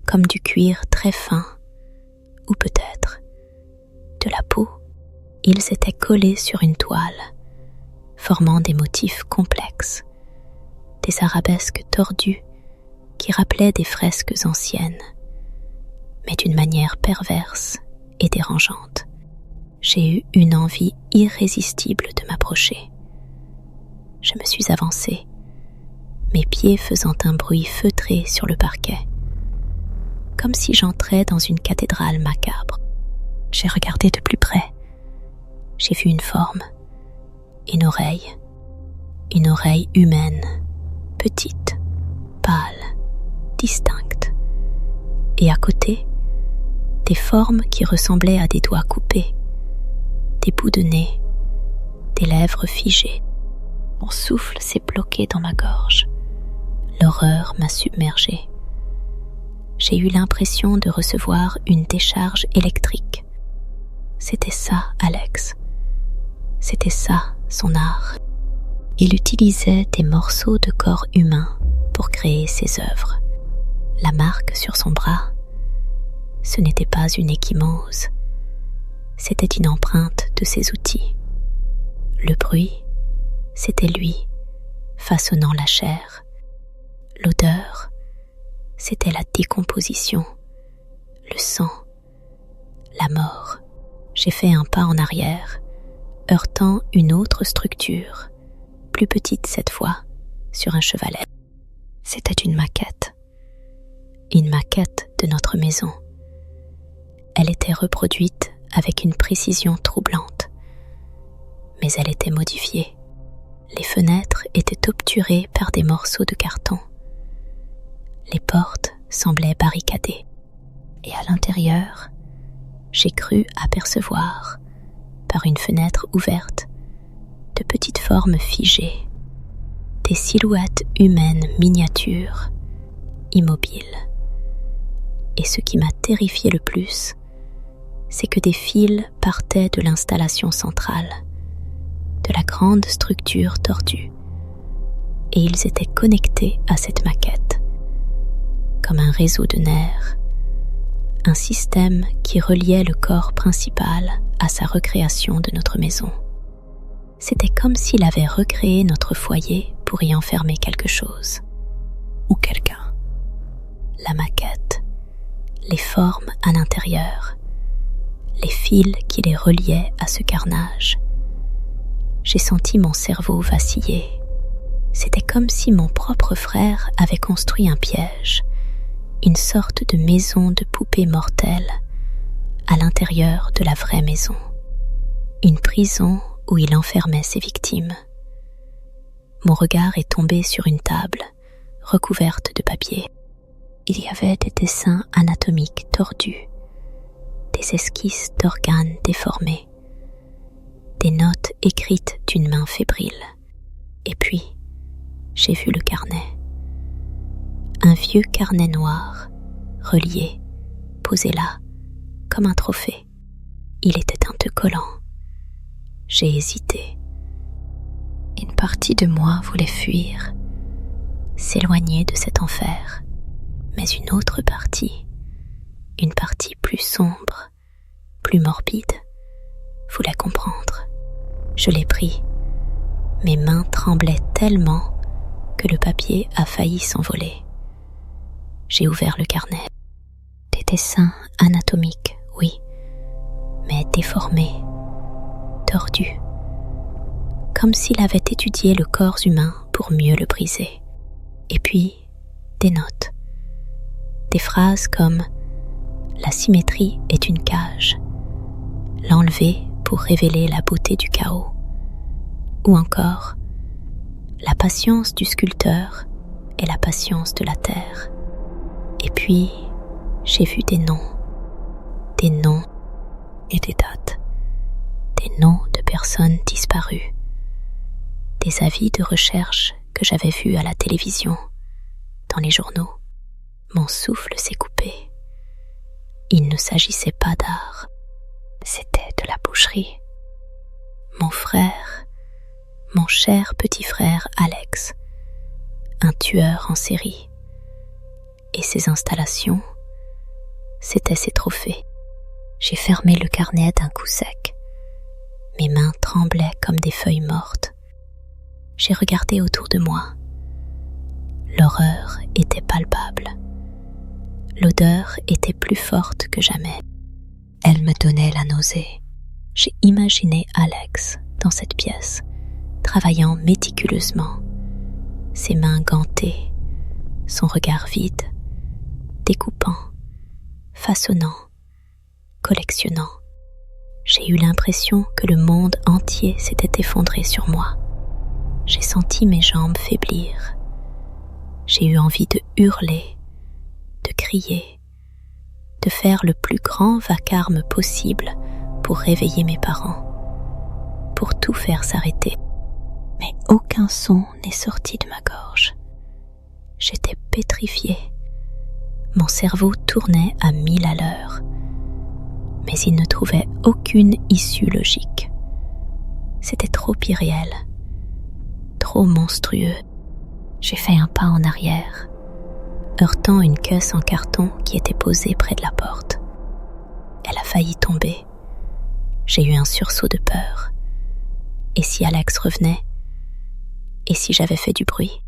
comme du cuir très fin, ou peut-être de la peau. Ils étaient collés sur une toile, formant des motifs complexes, des arabesques tordues qui rappelaient des fresques anciennes, mais d'une manière perverse et dérangeante. J'ai eu une envie irrésistible de m'approcher. Je me suis avancée, mes pieds faisant un bruit feutré sur le parquet, comme si j'entrais dans une cathédrale macabre. J'ai regardé de plus près. J'ai vu une forme, une oreille humaine, petite, pâle, distincte. Et à côté, des formes qui ressemblaient à des doigts coupés, des bouts de nez, des lèvres figées. Mon souffle s'est bloqué dans ma gorge. L'horreur m'a submergée. J'ai eu l'impression de recevoir une décharge électrique. C'était ça, Alex. C'était ça, son art. Il utilisait des morceaux de corps humain pour créer ses œuvres. La marque sur son bras, ce n'était pas une ecchymose, c'était une empreinte de ses outils. Le bruit, c'était lui, façonnant la chair. L'odeur, c'était la décomposition, le sang, la mort. J'ai fait un pas en arrière, heurtant une autre structure, plus petite cette fois, sur un chevalet. C'était une maquette de notre maison. Elle était reproduite avec une précision troublante, mais elle était modifiée. Les fenêtres étaient obturées par des morceaux de carton. Les portes semblaient barricadées, et à l'intérieur, j'ai cru apercevoir, par une fenêtre ouverte, de petites formes figées, des silhouettes humaines miniatures, immobiles. Et ce qui m'a terrifié le plus, c'est que des fils partaient de l'installation centrale, de la grande structure tordue, et ils étaient connectés à cette maquette, comme un réseau de nerfs, un système qui reliait le corps principal à sa recréation de notre maison. C'était comme s'il avait recréé notre foyer pour y enfermer quelque chose, ou quelqu'un. La maquette, les formes à l'intérieur, les fils qui les reliaient à ce carnage. J'ai senti mon cerveau vaciller. C'était comme si mon propre frère avait construit un piège, une sorte de maison de poupée mortelle à l'intérieur de la vraie maison. Une prison où il enfermait ses victimes. Mon regard est tombé sur une table recouverte de papier. Il y avait des dessins anatomiques tordus, des esquisses d'organes déformés, des notes écrites d'une main fébrile. Et puis, j'ai vu le carnet. Un vieux carnet noir, relié, posé là, comme un trophée. Il était un peu collant. J'ai hésité. Une partie de moi voulait fuir, s'éloigner de cet enfer. Mais une autre partie, une partie plus sombre, plus morbide, voulait comprendre. Je l'ai pris. Mes mains tremblaient tellement que le papier a failli s'envoler. J'ai ouvert le carnet. Des dessins anatomiques, oui, mais déformés, tordus, comme s'il avait étudié le corps humain pour mieux le briser. Et puis, des notes. Des phrases comme « La symétrie est une cage »,« L'enlever pour révéler la beauté du chaos », ou encore « La patience du sculpteur et la patience de la terre ». Et puis, j'ai vu des noms et des dates, des noms de personnes disparues, des avis de recherche que j'avais vus à la télévision, dans les journaux. Mon souffle s'est coupé. Il ne s'agissait pas d'art, c'était de la boucherie. Mon frère, mon cher petit frère Alex, un tueur en série. Et ses installations, c'étaient ses trophées. J'ai fermé le carnet d'un coup sec. Mes mains tremblaient comme des feuilles mortes. J'ai regardé autour de moi. L'horreur était palpable. L'odeur était plus forte que jamais. Elle me donnait la nausée. J'ai imaginé Alex dans cette pièce, travaillant méticuleusement, ses mains gantées, son regard vide, découpant, façonnant, collectionnant. J'ai eu l'impression que le monde entier s'était effondré sur moi. J'ai senti mes jambes faiblir. J'ai eu envie de hurler, de crier, de faire le plus grand vacarme possible pour réveiller mes parents, pour tout faire s'arrêter. Mais aucun son n'est sorti de ma gorge. J'étais pétrifiée. Mon cerveau tournait à 1000 à l'heure, mais il ne trouvait aucune issue logique. C'était trop irréel, trop monstrueux. J'ai fait un pas en arrière, heurtant une caisse en carton qui était posée près de la porte. Elle a failli tomber. J'ai eu un sursaut de peur. Et si Alex revenait? Et si j'avais fait du bruit?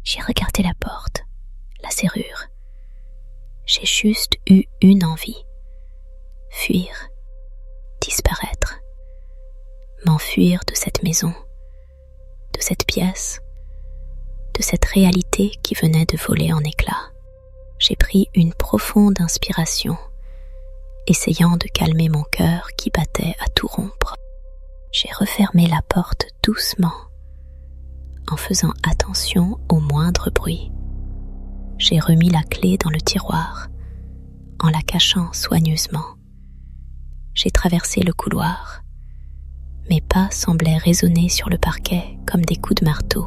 J'ai regardé la porte, la serrure. J'ai juste eu une envie. Fuir, disparaître, m'enfuir de cette maison, de cette pièce, de cette réalité qui venait de voler en éclats. J'ai pris une profonde inspiration, essayant de calmer mon cœur qui battait à tout rompre. J'ai refermé la porte doucement, en faisant attention au moindre bruit. J'ai remis la clé dans le tiroir, en la cachant soigneusement. J'ai traversé le couloir. Mes pas semblaient résonner sur le parquet comme des coups de marteau.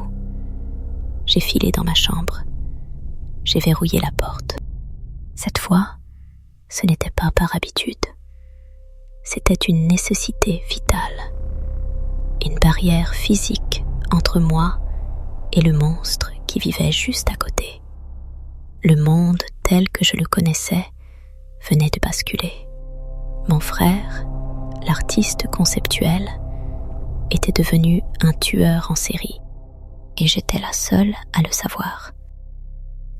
J'ai filé dans ma chambre. J'ai verrouillé la porte. Cette fois, ce n'était pas par habitude. C'était une nécessité vitale. Une barrière physique entre moi et le monstre qui vivait juste à côté. Le monde tel que je le connaissais venait de basculer. Mon frère, l'artiste conceptuel, était devenu un tueur en série, et j'étais la seule à le savoir.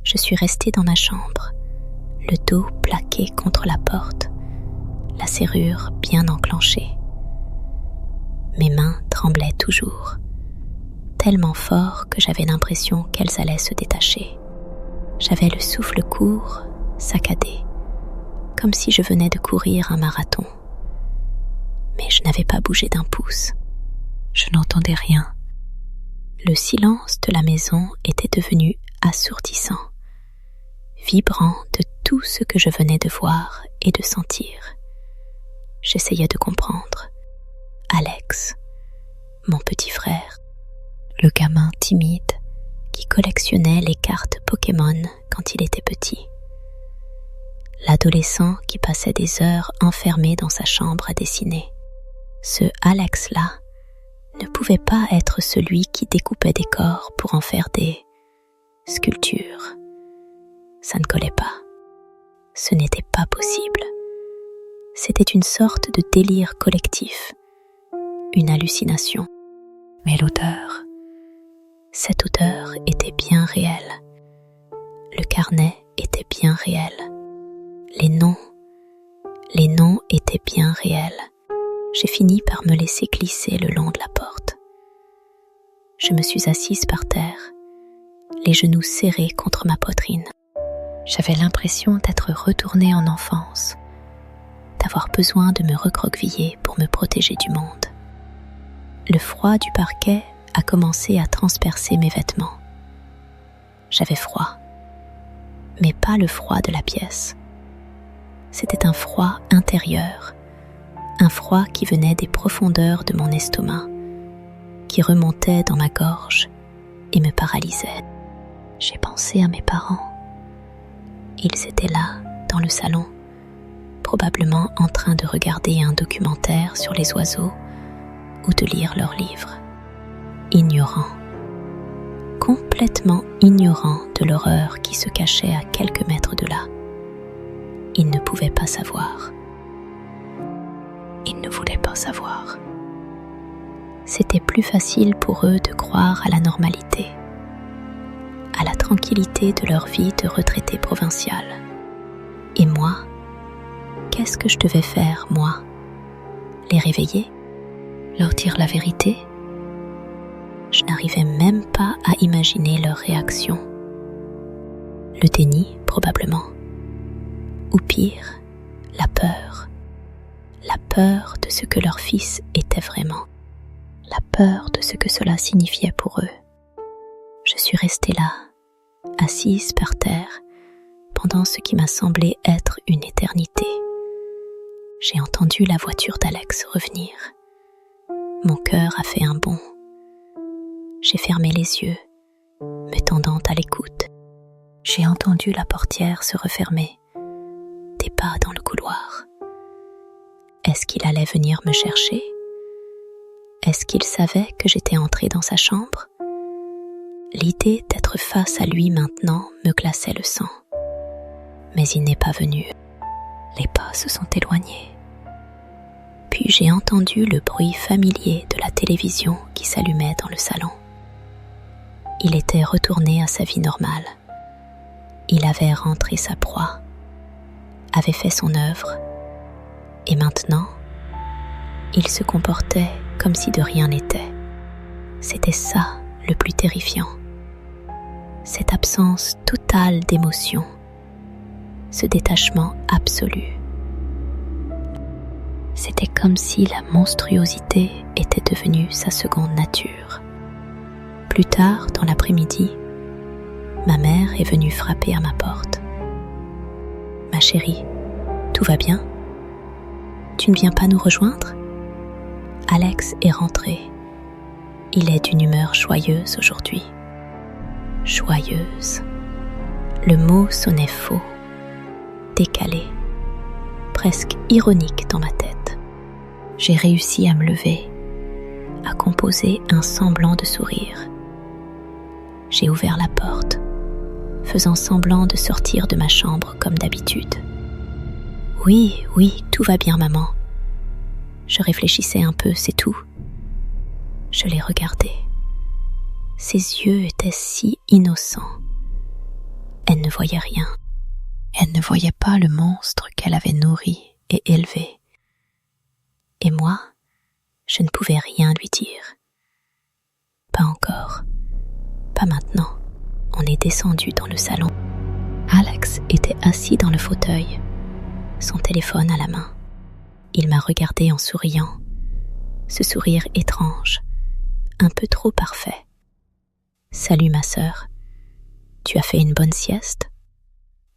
Je suis restée dans ma chambre, le dos plaqué contre la porte, la serrure bien enclenchée. Mes mains tremblaient toujours, tellement fort que j'avais l'impression qu'elles allaient se détacher. J'avais le souffle court, saccadé, comme si je venais de courir un marathon. Mais je n'avais pas bougé d'un pouce. Je n'entendais rien. Le silence de la maison était devenu assourdissant, vibrant de tout ce que je venais de voir et de sentir. J'essayais de comprendre. Alex, mon petit frère, le gamin timide qui collectionnait les cartes Pokémon quand il était petit. L'adolescent qui passait des heures enfermé dans sa chambre à dessiner. Ce Alex-là ne pouvait pas être celui qui découpait des corps pour en faire des sculptures. Ça ne collait pas. Ce n'était pas possible. C'était une sorte de délire collectif, une hallucination. Mais l'odeur, cette odeur était bien réelle. Le carnet était bien réel. Les noms étaient bien réels. J'ai fini par me laisser glisser le long de la porte. Je me suis assise par terre, les genoux serrés contre ma poitrine. J'avais l'impression d'être retournée en enfance, d'avoir besoin de me recroqueviller pour me protéger du monde. Le froid du parquet a commencé à transpercer mes vêtements. J'avais froid, mais pas le froid de la pièce. C'était un froid intérieur, un froid qui venait des profondeurs de mon estomac, qui remontait dans ma gorge et me paralysait. J'ai pensé à mes parents. Ils étaient là, dans le salon, probablement en train de regarder un documentaire sur les oiseaux ou de lire leurs livres. ignorant, complètement ignorant de l'horreur qui se cachait à quelques mètres de là. Ils ne pouvaient pas savoir. Ils ne voulaient pas savoir. C'était plus facile pour eux de croire à la normalité, à la tranquillité de leur vie de retraité provincial. Et moi, qu'est-ce que je devais faire, moi? Les réveiller? Leur dire la vérité? Je n'arrivais même pas à imaginer leur réaction. Le déni, probablement. Ou pire, la peur. La peur de ce que leur fils était vraiment. La peur de ce que cela signifiait pour eux. Je suis restée là, assise par terre, pendant ce qui m'a semblé être une éternité. J'ai entendu la voiture d'Alex revenir. Mon cœur a fait un bond. J'ai fermé les yeux, me tendant à l'écoute. J'ai entendu la portière se refermer, des pas dans le couloir. Est-ce qu'il allait venir me chercher? Est-ce qu'il savait que j'étais entrée dans sa chambre? L'idée d'être face à lui maintenant me glaçait le sang. Mais il n'est pas venu. Les pas se sont éloignés. Puis j'ai entendu le bruit familier de la télévision qui s'allumait dans le salon. Il était retourné à sa vie normale. Il avait rentré sa proie, avait fait son œuvre, et maintenant, il se comportait comme si de rien n'était. C'était ça le plus terrifiant. Cette absence totale d'émotion, ce détachement absolu. C'était comme si la monstruosité était devenue sa seconde nature. Plus tard, dans l'après-midi, ma mère est venue frapper à ma porte. « Ma chérie, tout va bien? Tu ne viens pas nous rejoindre ?» Alex est rentré. Il est d'une humeur joyeuse aujourd'hui. Joyeuse. Le mot sonnait faux, décalé, presque ironique dans ma tête. J'ai réussi à me lever, à composer un semblant de sourire. J'ai ouvert la porte, faisant semblant de sortir de ma chambre comme d'habitude. « Oui, tout va bien, maman. » Je réfléchissais un peu, c'est tout. Je l'ai regardée. Ses yeux étaient si innocents. Elle ne voyait rien. Elle ne voyait pas le monstre qu'elle avait nourri et élevé. Et moi, je ne pouvais rien lui dire. Pas encore. Pas maintenant. On est descendu dans le salon. Alex était assis dans le fauteuil, son téléphone à la main. Il m'a regardé en souriant, ce sourire étrange, un peu trop parfait. « Salut ma sœur, tu as fait une bonne sieste ?»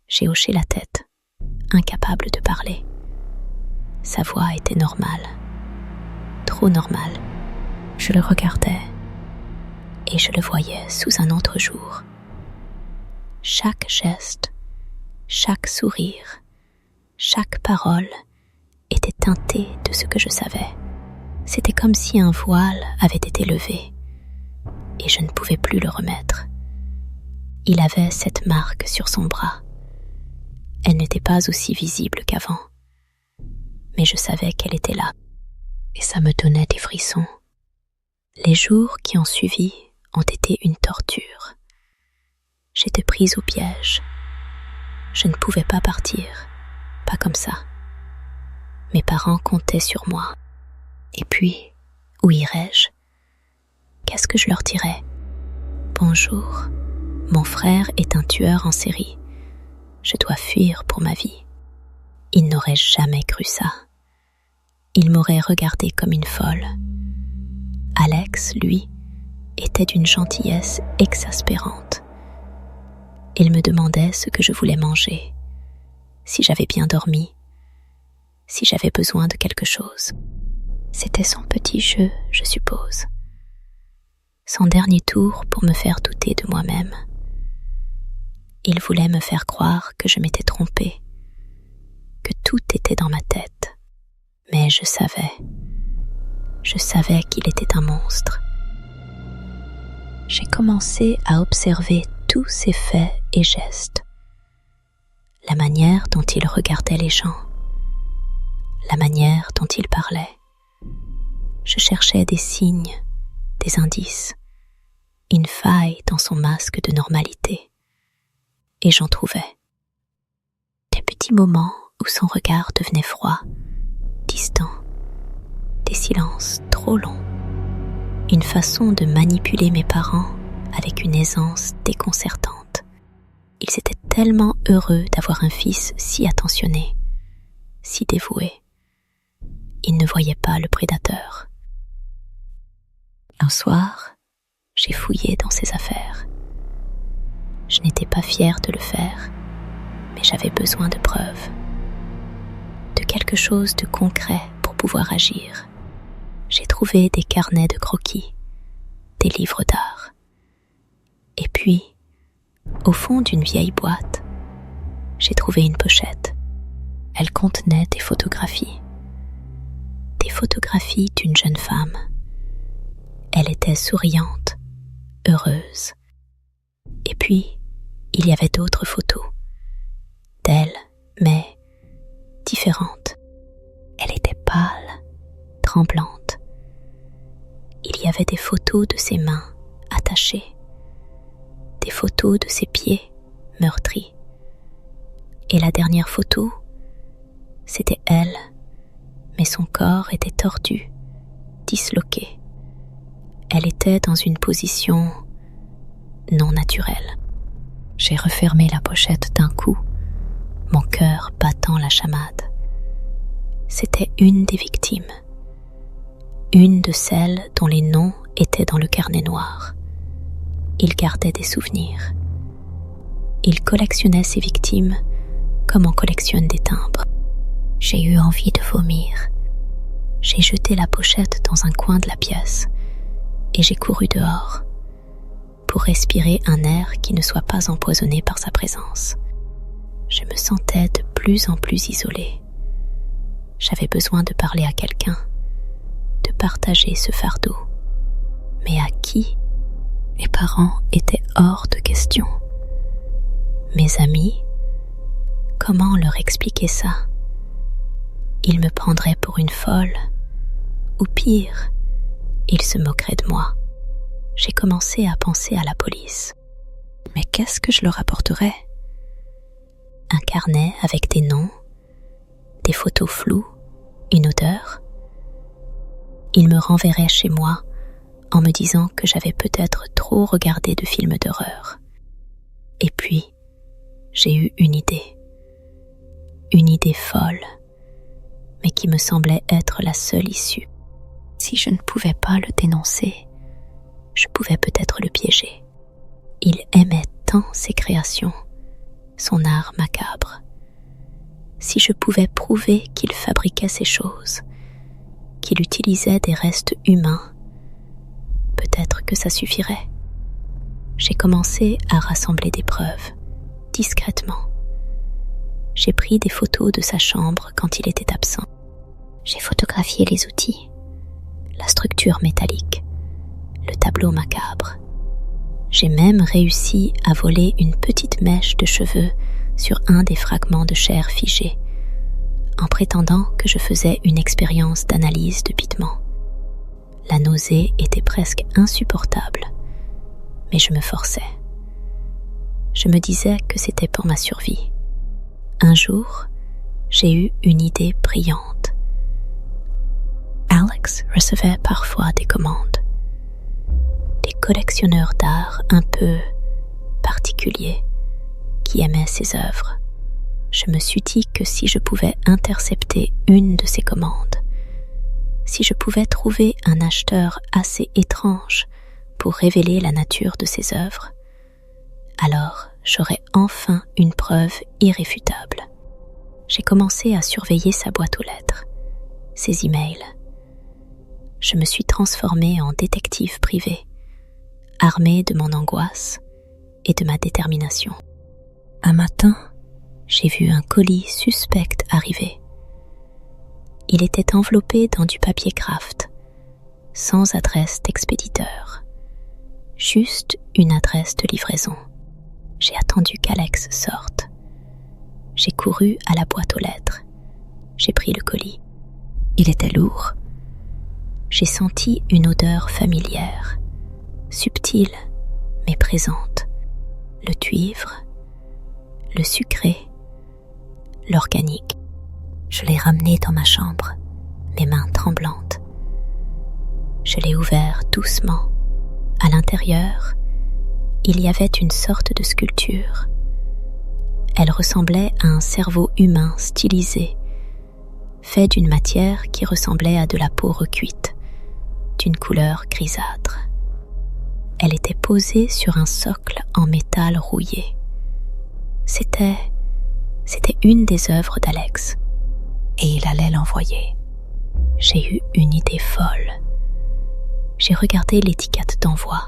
J'ai hoché la tête, incapable de parler. Sa voix était normale, trop normale. Je le regardais et je le voyais sous un autre jour. Chaque geste, chaque sourire, chaque parole était teinté de ce que je savais. C'était comme si un voile avait été levé et je ne pouvais plus le remettre. Il avait cette marque sur son bras. Elle n'était pas aussi visible qu'avant, mais je savais qu'elle était là et ça me donnait des frissons. Les jours qui ont suivi ont été une torture. J'étais prise au piège. Je ne pouvais pas partir, pas comme ça. Mes parents comptaient sur moi. Et puis, où irais-je? Qu'est-ce que je leur dirais? Bonjour, mon frère est un tueur en série. Je dois fuir pour ma vie. Ils n'auraient jamais cru ça. Ils m'auraient regardée comme une folle. Alex, lui, était d'une gentillesse exaspérante. Il me demandait ce que je voulais manger, si j'avais bien dormi, si j'avais besoin de quelque chose. C'était son petit jeu, je suppose. Son dernier tour pour me faire douter de moi-même. Il voulait me faire croire que je m'étais trompée, que tout était dans ma tête. Mais je savais qu'il était un monstre. j'ai commencé à observer tous ses faits et gestes. La manière dont il regardait les gens, la manière dont il parlait. Je cherchais des signes, des indices, une faille dans son masque de normalité. Et j'en trouvais. Des petits moments où son regard devenait froid, distant, des silences trop longs, une façon de manipuler mes parents avec une aisance déconcertante. Ils étaient tellement heureux d'avoir un fils si attentionné, si dévoué. Ils ne voyaient pas le prédateur. Un soir, j'ai fouillé dans ses affaires. Je n'étais pas fière de le faire, mais j'avais besoin de preuves, de quelque chose de concret pour pouvoir agir. J'ai trouvé des carnets de croquis, des livres d'art. Et puis, au fond d'une vieille boîte, j'ai trouvé une pochette. Elle contenait des photographies d'une jeune femme. Elle était souriante, heureuse. Et puis, il y avait d'autres photos d'elle, mais différentes. Elle était pâle, tremblante. Il y avait des photos de ses mains attachées, des photos de ses pieds meurtris. Et la dernière photo, c'était elle, mais son corps était tordu, disloqué. Elle était dans une position non naturelle. J'ai refermé la pochette d'un coup, mon cœur battant la chamade. C'était une des victimes, une de celles dont les noms étaient dans le carnet noir. Il gardait des souvenirs. Il collectionnait ses victimes comme on collectionne des timbres. J'ai eu envie de vomir. J'ai jeté la pochette dans un coin de la pièce et j'ai couru dehors pour respirer un air qui ne soit pas empoisonné par sa présence. Je me sentais de plus en plus isolée. J'avais besoin de parler à quelqu'un, de partager ce fardeau. Mais à qui? Mes parents étaient hors de question. Mes amis, comment leur expliquer ça? Ils me prendraient pour une folle, ou pire, ils se moqueraient de moi. J'ai commencé à penser à la police. Mais qu'est-ce que je leur apporterais? Un carnet avec des noms, des photos floues, une odeur. Ils me renverraient chez moi en me disant que j'avais peut-être trop regardé de films d'horreur. Et puis, j'ai eu une idée folle, mais qui me semblait être la seule issue. Si je ne pouvais pas le dénoncer, je pouvais peut-être le piéger. Il aimait tant ses créations, son art macabre. Si je pouvais prouver qu'il fabriquait ces choses, qu'il utilisait des restes humains, peut-être que ça suffirait. J'ai commencé à rassembler des preuves, discrètement. J'ai pris des photos de sa chambre quand il était absent. J'ai photographié les outils, la structure métallique, le tableau macabre. J'ai même réussi à voler une petite mèche de cheveux sur un des fragments de chair figés, en prétendant que je faisais une expérience d'analyse de pitement. La nausée était presque insupportable, mais je me forçais. Je me disais que c'était pour ma survie. Un jour, j'ai eu une idée brillante. Alex recevait parfois des commandes. Des collectionneurs d'art un peu particuliers qui aimaient ses œuvres. Je me suis dit que si je pouvais intercepter une de ces commandes, si je pouvais trouver un acheteur assez étrange pour révéler la nature de ses œuvres, alors j'aurais enfin une preuve irréfutable. J'ai commencé à surveiller sa boîte aux lettres, ses emails. Je me suis transformée en détective privé, armée de mon angoisse et de ma détermination. Un matin, j'ai vu un colis suspect arriver. Il était enveloppé dans du papier craft, sans adresse d'expéditeur. juste une adresse de livraison. J'ai attendu qu'Alex sorte. J'ai couru à la boîte aux lettres. J'ai pris le colis. Il était lourd. J'ai senti une odeur familière, subtile mais présente. Le cuivre, le sucré, l'organique. Je l'ai ramené dans ma chambre, mes mains tremblantes. Je l'ai ouvert doucement. À l'intérieur, il y avait une sorte de sculpture. Elle ressemblait à un cerveau humain stylisé, fait d'une matière qui ressemblait à de la peau recuite, d'une couleur grisâtre. Elle était posée sur un socle en métal rouillé. C'était une des œuvres d'Alex, et il allait l'envoyer. J'ai eu une idée folle. J'ai regardé l'étiquette d'envoi.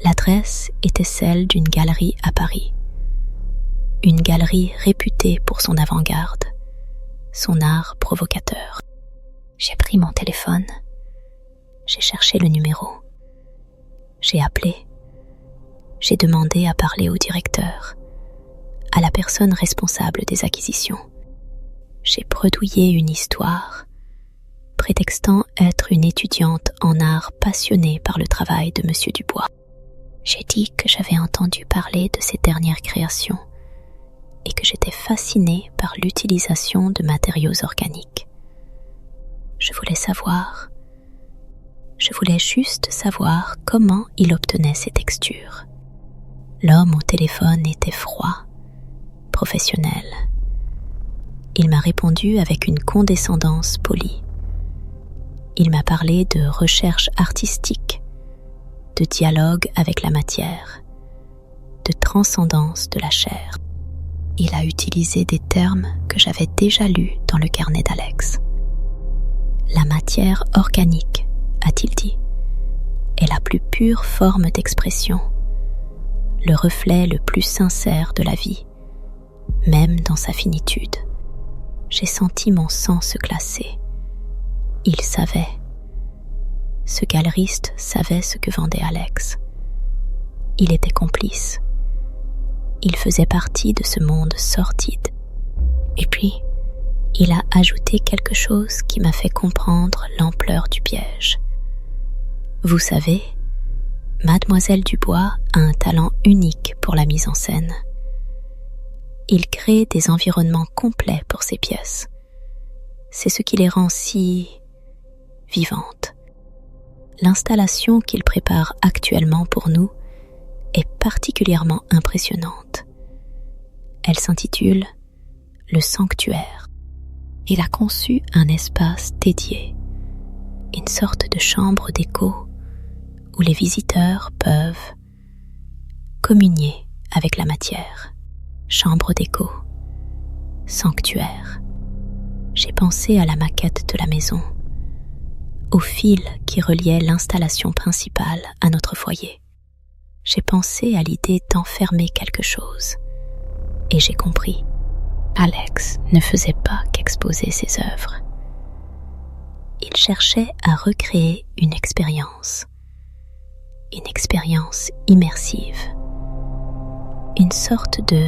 L'adresse était celle d'une galerie à Paris. Une galerie réputée pour son avant-garde, son art provocateur. J'ai pris mon téléphone. J'ai cherché le numéro. J'ai appelé. J'ai demandé à parler au directeur, à la personne responsable des acquisitions. J'ai bredouillé une histoire, prétextant être une étudiante en art passionnée par le travail de Monsieur Dubois. J'ai dit que j'avais entendu parler de ses dernières créations et que j'étais fascinée par l'utilisation de matériaux organiques. Je voulais juste savoir comment il obtenait ces textures. L'homme au téléphone était froid, professionnel. Il m'a répondu avec une condescendance polie. Il m'a parlé de recherche artistique, de dialogue avec la matière, de transcendance de la chair. Il a utilisé des termes que j'avais déjà lus dans le carnet d'Alex. La matière organique, a-t-il dit, est la plus pure forme d'expression, le reflet le plus sincère de la vie, même dans sa finitude. J'ai senti mon sang se glacer. Il savait. Ce galeriste savait ce que vendait Alex. Il était complice. Il faisait partie de ce monde sordide. Et puis, il a ajouté quelque chose qui m'a fait comprendre l'ampleur du piège. Vous savez, Mademoiselle Dubois a un talent unique pour la mise en scène. Il crée des environnements complets pour ses pièces. C'est ce qui les rend si vivantes. L'installation qu'il prépare actuellement pour nous est particulièrement impressionnante. Elle s'intitule « Le Sanctuaire ». Il a conçu un espace dédié, une sorte de chambre d'écho où les visiteurs peuvent communier avec la matière. Chambre d'écho, sanctuaire. J'ai pensé à la maquette de la maison, au fil qui reliait l'installation principale à notre foyer. J'ai pensé à l'idée d'enfermer quelque chose, et j'ai compris. Alex ne faisait pas qu'exposer ses œuvres. Il cherchait à recréer une expérience immersive, une sorte de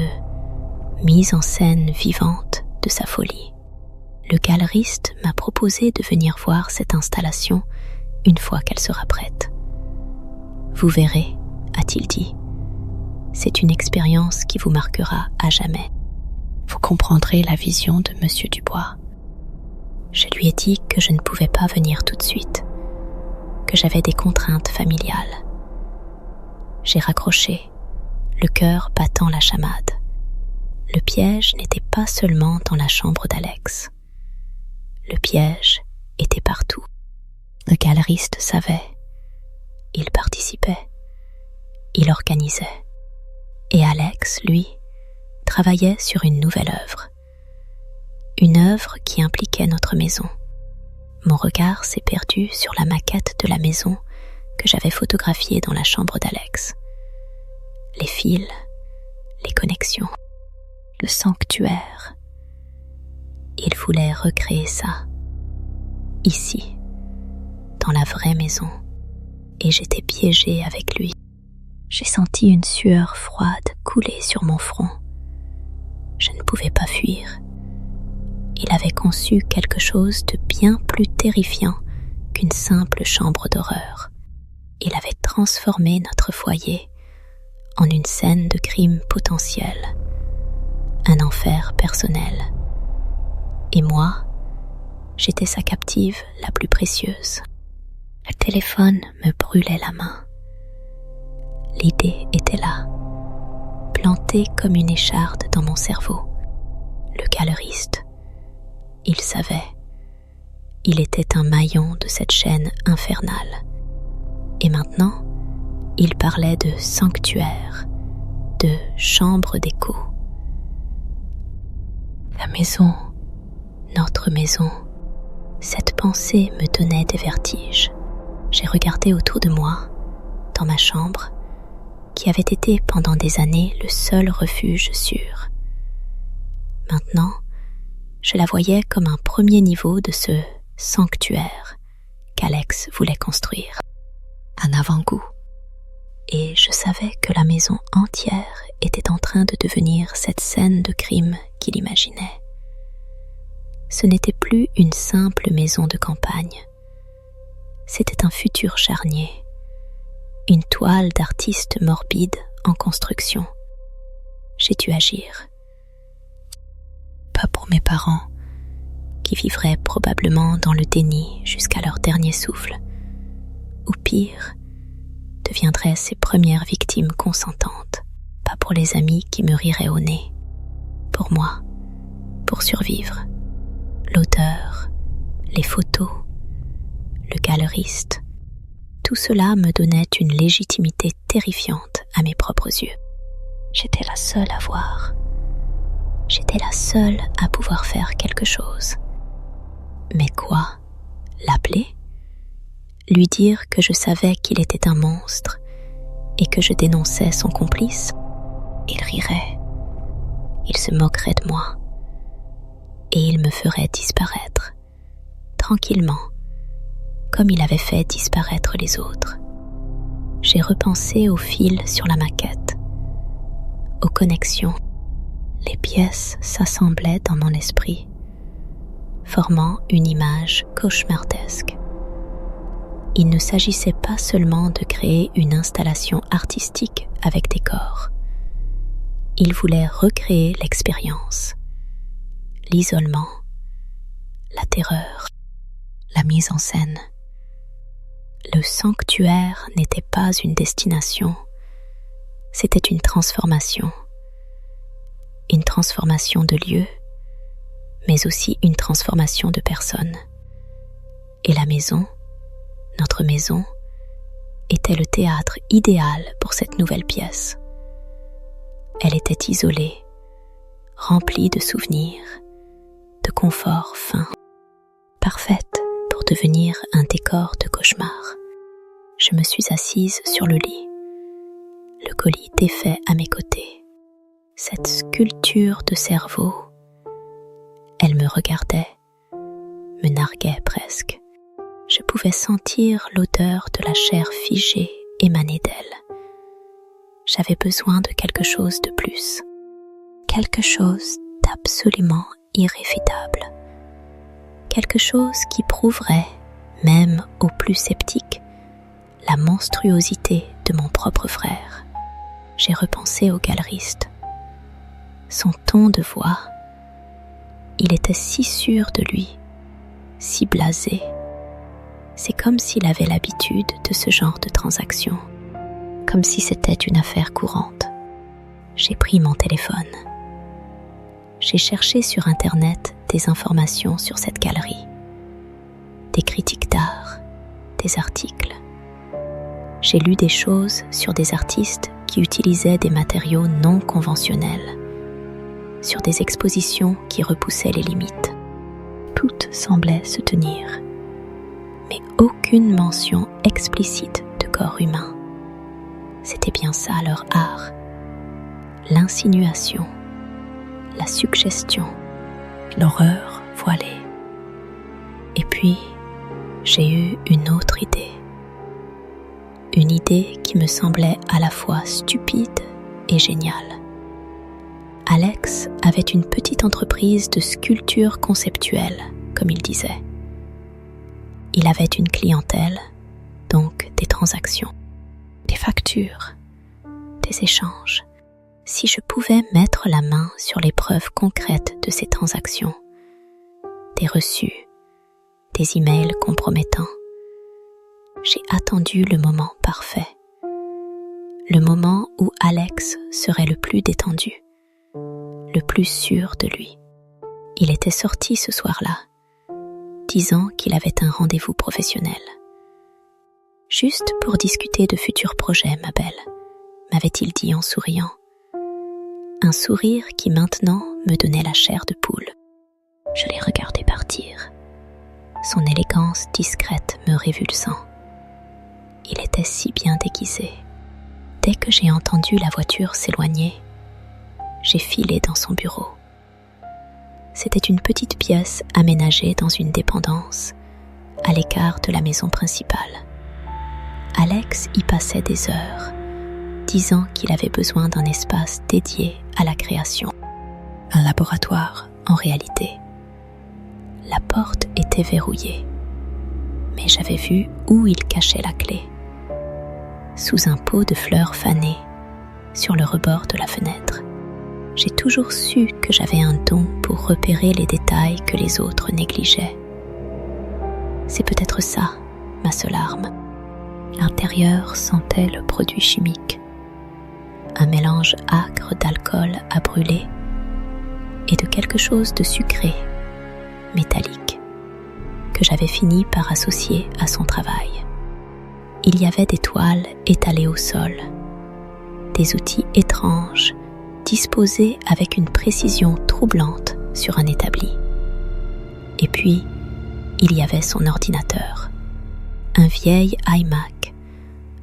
mise en scène vivante de sa folie. Le galeriste m'a proposé de venir voir cette installation une fois qu'elle sera prête. Vous verrez, a-t-il dit, c'est une expérience qui vous marquera à jamais. Vous comprendrez la vision de Monsieur Dubois. Je lui ai dit que je ne pouvais pas venir tout de suite, que j'avais des contraintes familiales. J'ai raccroché, le cœur battant la chamade. Le piège n'était pas seulement dans la chambre d'Alex. Le piège était partout. Le galeriste savait. Il participait. Il organisait. Et Alex, lui, travaillait sur une nouvelle œuvre. Une œuvre qui impliquait notre maison. Mon regard s'est perdu sur la maquette de la maison que j'avais photographiée dans la chambre d'Alex. Les fils, les connexions, le sanctuaire. Il voulait recréer ça, ici, dans la vraie maison. et j'étais piégée avec lui. J'ai senti une sueur froide couler sur mon front. Je ne pouvais pas fuir. Il avait conçu quelque chose de bien plus terrifiant qu'une simple chambre d'horreur. Il avait transformé notre foyer en une scène de crime potentiel, un enfer personnel. Et moi, j'étais sa captive la plus précieuse. Le téléphone me brûlait la main. L'idée était là, plantée comme une écharde dans mon cerveau. Le galeriste, il savait. Il était un maillon de cette chaîne infernale. Et maintenant, il parlait de sanctuaire, de chambre d'écho. La maison, notre maison, cette pensée me donnait des vertiges. J'ai regardé autour de moi, dans ma chambre, qui avait été pendant des années le seul refuge sûr. Maintenant, je la voyais comme un premier niveau de ce sanctuaire qu'Alex voulait construire. Un avant-goût. Et je savais que la maison entière était en train de devenir cette scène de crime qu'il imaginait. Ce n'était plus une simple maison de campagne. C'était un futur charnier, une toile d'artiste morbide en construction. J'ai dû agir. Pas pour mes parents, qui vivraient probablement dans le déni jusqu'à leur dernier souffle, ou pire, deviendraient ses premières victimes consentantes. Pas pour les amis qui me riraient au nez. Pour moi, pour survivre. L'auteur, les photos, le galeriste, tout cela me donnait une légitimité terrifiante à mes propres yeux. J'étais la seule à voir. J'étais la seule à pouvoir faire quelque chose. Mais quoi? L'appeler? Lui dire que je savais qu'il était un monstre et que je dénonçais son complice? Il rirait. Il se moquerait de moi. Et il me ferait disparaître, tranquillement, comme il avait fait disparaître les autres. J'ai repensé au fil sur la maquette, aux connexions. Les pièces s'assemblaient dans mon esprit, formant une image cauchemardesque. Il ne s'agissait pas seulement de créer une installation artistique avec des corps. Il voulait recréer l'expérience. L'isolement, la terreur, la mise en scène. Le sanctuaire n'était pas une destination, c'était une transformation. Une transformation de lieu, mais aussi une transformation de personne. Et la maison, notre maison, était le théâtre idéal pour cette nouvelle pièce. Elle était isolée, remplie de souvenirs, de confort fin, parfaite pour devenir un décor de cauchemar. Je me suis assise sur le lit, le colis défait à mes côtés. Cette sculpture de cerveau, elle me regardait, me narguait presque. Je pouvais sentir l'odeur de la chair figée émaner d'elle. J'avais besoin de quelque chose de plus, quelque chose d'absolument irréfutable, quelque chose qui prouverait, même aux plus sceptiques, la monstruosité de mon propre frère. J'ai repensé au galeriste. Son ton de voix, il était si sûr de lui, si blasé. C'est comme s'il avait l'habitude de ce genre de transaction, comme si c'était une affaire courante. J'ai pris mon téléphone. J'ai cherché sur Internet des informations sur cette galerie, des critiques d'art, des articles. J'ai lu des choses sur des artistes qui utilisaient des matériaux non conventionnels, sur des expositions qui repoussaient les limites. Toutes semblaient se tenir, mais aucune mention explicite de corps humain. C'était bien ça leur art, l'insinuation, la suggestion, l'horreur voilée. Et puis, j'ai eu une autre idée. une idée qui me semblait à la fois stupide et géniale. Alex avait une petite entreprise de sculpture conceptuelle, comme il disait. Il avait une clientèle, donc des transactions, des factures, des échanges. Si je pouvais mettre la main sur les preuves concrètes de ces transactions, des reçus, des emails compromettants, j'ai attendu le moment parfait, le moment où Alex serait le plus détendu, le plus sûr de lui. Il était sorti ce soir-là, disant qu'il avait un rendez-vous professionnel. Juste pour discuter de futurs projets, ma belle, m'avait-il dit en souriant. Un sourire qui maintenant me donnait la chair de poule. Je l'ai regardé partir, son élégance discrète me révulsant. Il était si bien déguisé. Dès que j'ai entendu la voiture s'éloigner, j'ai filé dans son bureau. C'était une petite pièce aménagée dans une dépendance, à l'écart de la maison principale. Alex y passait des heures, disant qu'il avait besoin d'un espace dédié à la création. Un laboratoire, en réalité. La porte était verrouillée, mais j'avais vu où il cachait la clé. Sous un pot de fleurs fanées, sur le rebord de la fenêtre. J'ai toujours su que j'avais un don pour repérer les détails que les autres négligeaient. C'est peut-être ça, ma seule arme. L'intérieur sentait le produit chimique, un mélange âcre d'alcool à brûler et de quelque chose de sucré, métallique, que j'avais fini par associer à son travail. Il y avait des toiles étalées au sol, des outils étranges disposés avec une précision troublante sur un établi. Et puis, il y avait son ordinateur, un vieil iMac,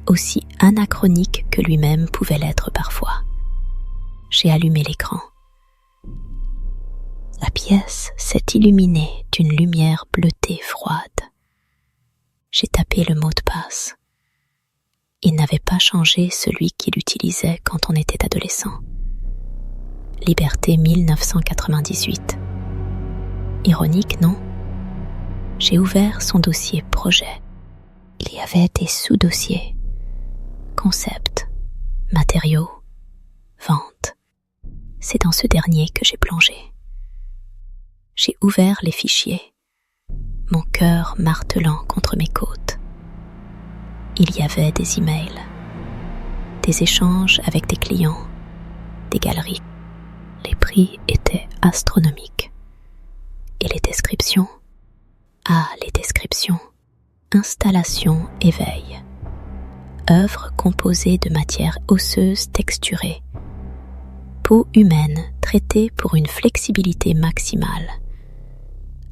aussi anachronique que lui-même pouvait l'être parfois. J'ai allumé l'écran. La pièce s'est illuminée d'une lumière bleutée froide. J'ai tapé le mot de passe. Il n'avait pas changé celui qu'il utilisait quand on était adolescent. Liberté 1998. Ironique, non? J'ai ouvert son dossier projet. Il y avait des sous-dossiers. Concept, matériaux, vente. C'est dans ce dernier que j'ai plongé. J'ai ouvert les fichiers, mon cœur martelant contre mes côtes. Il y avait des emails, des échanges avec des clients, des galeries. Les prix étaient astronomiques. Et les descriptions? Ah, les descriptions. Installation éveil. Œuvre composée de matières osseuses texturées. Peau humaine traitée pour une flexibilité maximale.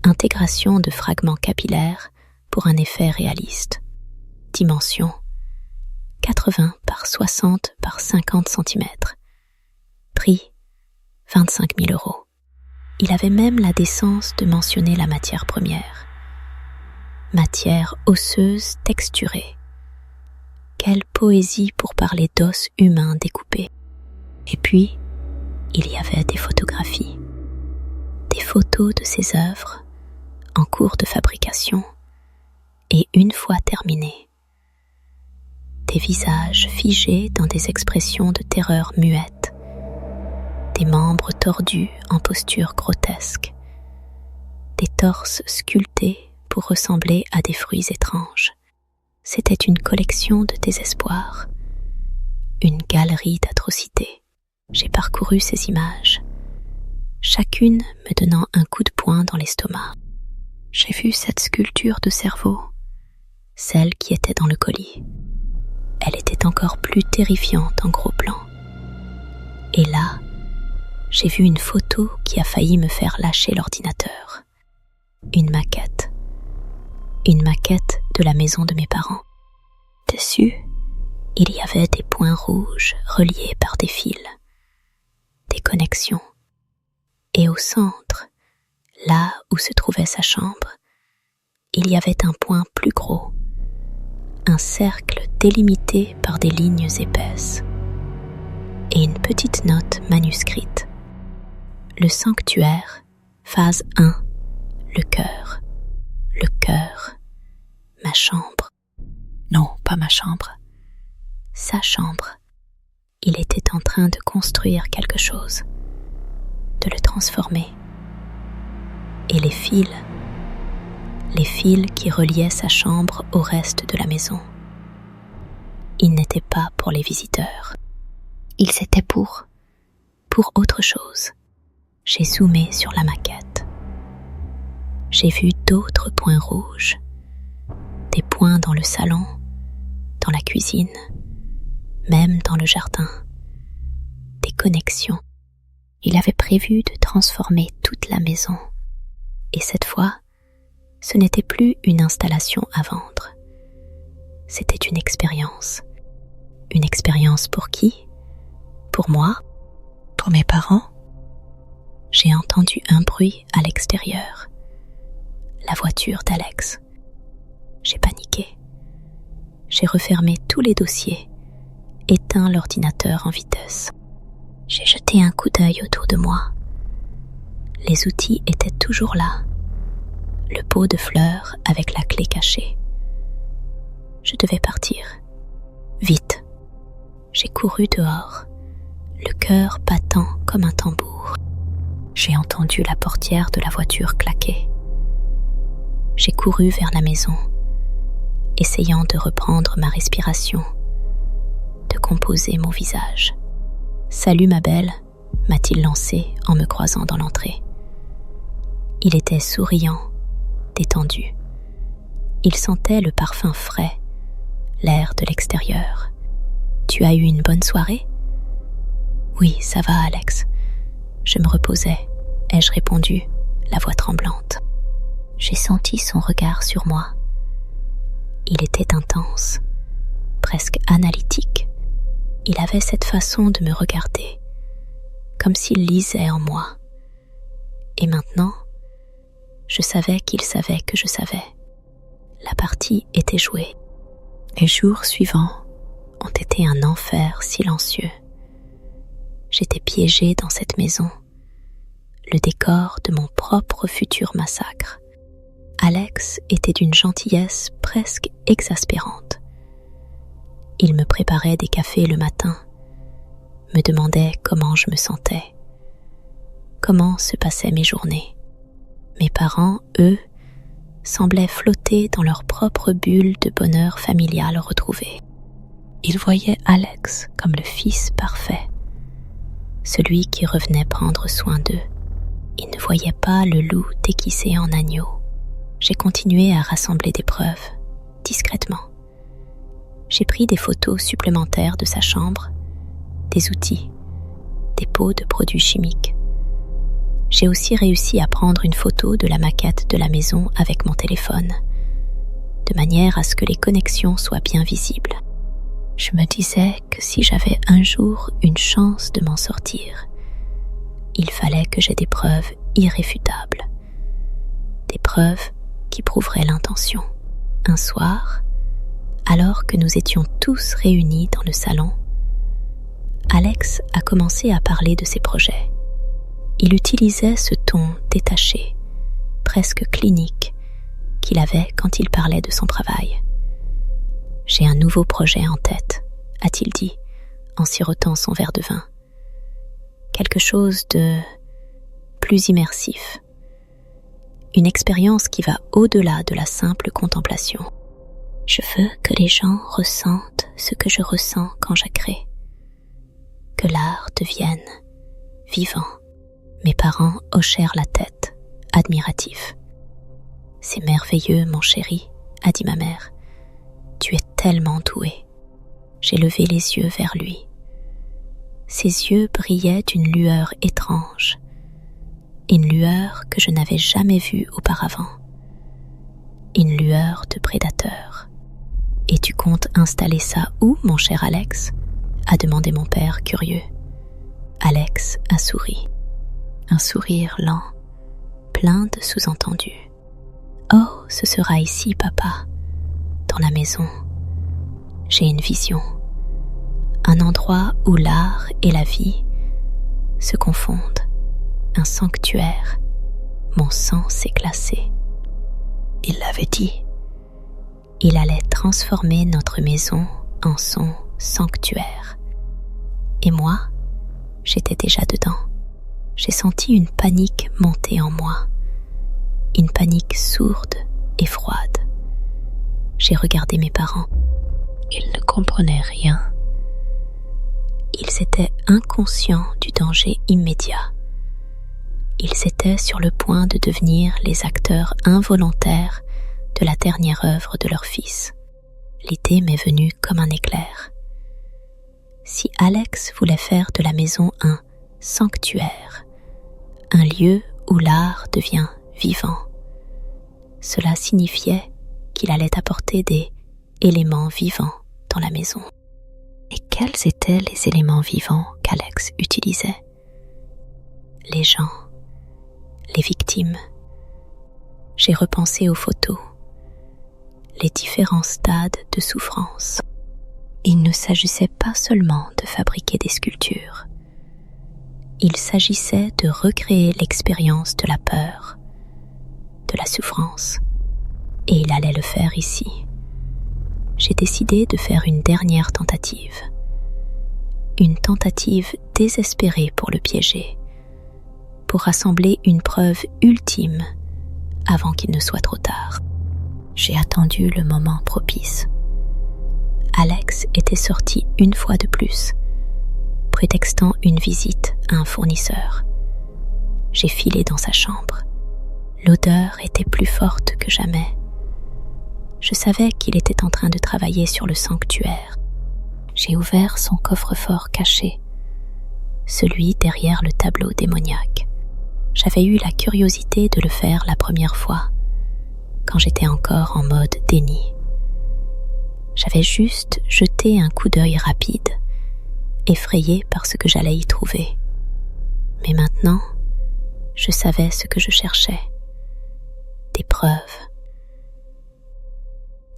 Intégration de fragments capillaires pour un effet réaliste. Dimension 80 par 60 par 50 cm. Prix 25 000 €. Il avait même la décence de mentionner la matière première. Matière osseuse texturée. Quelle poésie pour parler d'os humains découpés. Et puis, il y avait des photographies. Des photos de ses œuvres, en cours de fabrication, et une fois terminées. Des visages figés dans des expressions de terreur muette. Des membres tordus en posture grotesque. Des torses sculptés pour ressembler à des fruits étranges. C'était une collection de désespoir, une galerie d'atrocités. J'ai parcouru ces images, chacune me donnant un coup de poing dans l'estomac. J'ai vu cette sculpture de cerveau, celle qui était dans le colis. Elle était encore plus terrifiante en gros plan. Et là, j'ai vu une photo qui a failli me faire lâcher l'ordinateur. Une maquette de la maison de mes parents. Dessus, il y avait des points rouges reliés par des fils, des connexions. Et au centre, là où se trouvait sa chambre, il y avait un point plus gros, un cercle délimité par des lignes épaisses et une petite note manuscrite. Le sanctuaire, phase 1, le cœur, ma chambre. Non, pas ma chambre, sa chambre. Il était en train de construire quelque chose, de le transformer. Et les fils qui reliaient sa chambre au reste de la maison, ils n'étaient pas pour les visiteurs. Ils étaient pour autre chose. J'ai zoomé sur la maquette. J'ai vu d'autres points rouges, des points dans le salon, dans la cuisine, même dans le jardin, des connexions. Il avait prévu de transformer toute la maison. Et cette fois, ce n'était plus une installation à vendre. C'était une expérience. Une expérience pour qui? Pour moi? Pour mes parents? J'ai entendu un bruit à l'extérieur. La voiture d'Alex. J'ai paniqué. J'ai refermé tous les dossiers, éteint l'ordinateur en vitesse. J'ai jeté un coup d'œil autour de moi. Les outils étaient toujours là. Le pot de fleurs avec la clé cachée. Je devais partir. Vite. J'ai couru dehors, le cœur battant comme un tambour. J'ai entendu la portière de la voiture claquer. J'ai couru vers la maison, essayant de reprendre ma respiration, de composer mon visage. « Salut ma belle », m'a-t-il lancé en me croisant dans l'entrée. Il était souriant, détendu. Il sentait le parfum frais, l'air de l'extérieur. « Tu as eu une bonne soirée ?»« Oui, ça va, Alex. Je me reposais, ai-je répondu, la voix tremblante. J'ai senti son regard sur moi. Il était intense, presque analytique. Il avait cette façon de me regarder, comme s'il lisait en moi. Et maintenant, je savais qu'il savait que je savais. La partie était jouée. Les jours suivants ont été un enfer silencieux. J'étais piégée dans cette maison, le décor de mon propre futur massacre. Alex était d'une gentillesse presque exaspérante. Il me préparait des cafés le matin, me demandait comment je me sentais, comment se passaient mes journées. Mes parents, eux, semblaient flotter dans leur propre bulle de bonheur familial retrouvé. Ils voyaient Alex comme le fils parfait, celui qui revenait prendre soin d'eux. Ils ne voyaient pas le loup déguisé en agneau. J'ai continué à rassembler des preuves, discrètement. J'ai pris des photos supplémentaires de sa chambre, des outils, des pots de produits chimiques. J'ai aussi réussi à prendre une photo de la maquette de la maison avec mon téléphone, de manière à ce que les connexions soient bien visibles. Je me disais que si j'avais un jour une chance de m'en sortir, il fallait que j'aie des preuves irréfutables, des preuves qui prouveraient l'intention. Un soir, alors que nous étions tous réunis dans le salon, Alex a commencé à parler de ses projets. Il utilisait ce ton détaché, presque clinique, qu'il avait quand il parlait de son travail. « J'ai un nouveau projet en tête », a-t-il dit, en sirotant son verre de vin. Quelque chose de plus immersif. Une expérience qui va au-delà de la simple contemplation. Je veux que les gens ressentent ce que je ressens quand je crée. Que l'art devienne vivant. Mes parents hochèrent la tête, admiratifs. « C'est merveilleux, mon chéri, » a dit ma mère. « Tu es tellement doué. » J'ai levé les yeux vers lui. Ses yeux brillaient d'une lueur étrange, une lueur que je n'avais jamais vue auparavant, une lueur de prédateur. « Et tu comptes installer ça où, mon cher Alex ?» a demandé mon père curieux. Alex a souri. Un sourire lent, plein de sous-entendus. « Oh, ce sera ici, papa, dans la maison, j'ai une vision. Un endroit où l'art et la vie se confondent. Un sanctuaire. Mon sang s'est glacé. Il l'avait dit. Il allait transformer notre maison en son sanctuaire. Et moi, j'étais déjà dedans. J'ai senti une panique monter en moi. Une panique sourde et froide. J'ai regardé mes parents. Ils ne comprenaient rien. Ils étaient inconscients du danger immédiat. Ils étaient sur le point de devenir les acteurs involontaires de la dernière œuvre de leur fils. L'idée m'est venue comme un éclair. Si Alex voulait faire de la maison un sanctuaire, un lieu où l'art devient vivant, cela signifiait qu'il allait apporter des éléments vivants dans la maison. Et quels étaient les éléments vivants qu'Alex utilisait? Les gens, les victimes. J'ai repensé aux photos, les différents stades de souffrance. Il ne s'agissait pas seulement de fabriquer des sculptures. Il s'agissait de recréer l'expérience de la peur, de la souffrance. Et il allait le faire ici. J'ai décidé de faire une dernière tentative. Une tentative désespérée pour le piéger, pour rassembler une preuve ultime avant qu'il ne soit trop tard. J'ai attendu le moment propice. Alex était sorti une fois de plus, prétextant une visite à un fournisseur. J'ai filé dans sa chambre. L'odeur était plus forte que jamais. Je savais qu'il était en train de travailler sur le sanctuaire. J'ai ouvert son coffre-fort caché, celui derrière le tableau démoniaque. J'avais eu la curiosité de le faire la première fois, quand j'étais encore en mode déni. J'avais juste jeté un coup d'œil rapide, effrayé par ce que j'allais y trouver. Mais maintenant, je savais ce que je cherchais. Des preuves.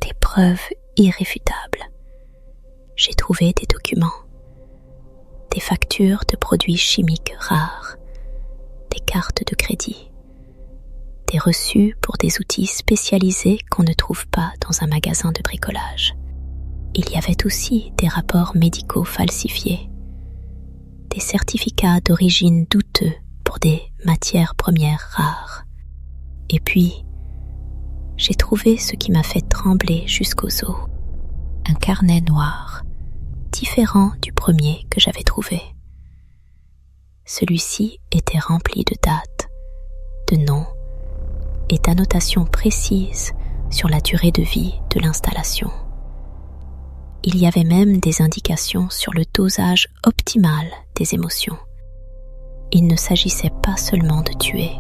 Des preuves irréfutables. J'ai trouvé des documents, des factures de produits chimiques rares, des cartes de crédit, des reçus pour des outils spécialisés qu'on ne trouve pas dans un magasin de bricolage. Il y avait aussi des rapports médicaux falsifiés, des certificats d'origine douteux pour des matières premières rares. Et puis, j'ai trouvé ce qui m'a fait trembler jusqu'aux os. Un carnet noir, différent du premier que j'avais trouvé. Celui-ci était rempli de dates, de noms et d'annotations précises sur la durée de vie de l'installation. Il y avait même des indications sur le dosage optimal des émotions. Il ne s'agissait pas seulement de tuer.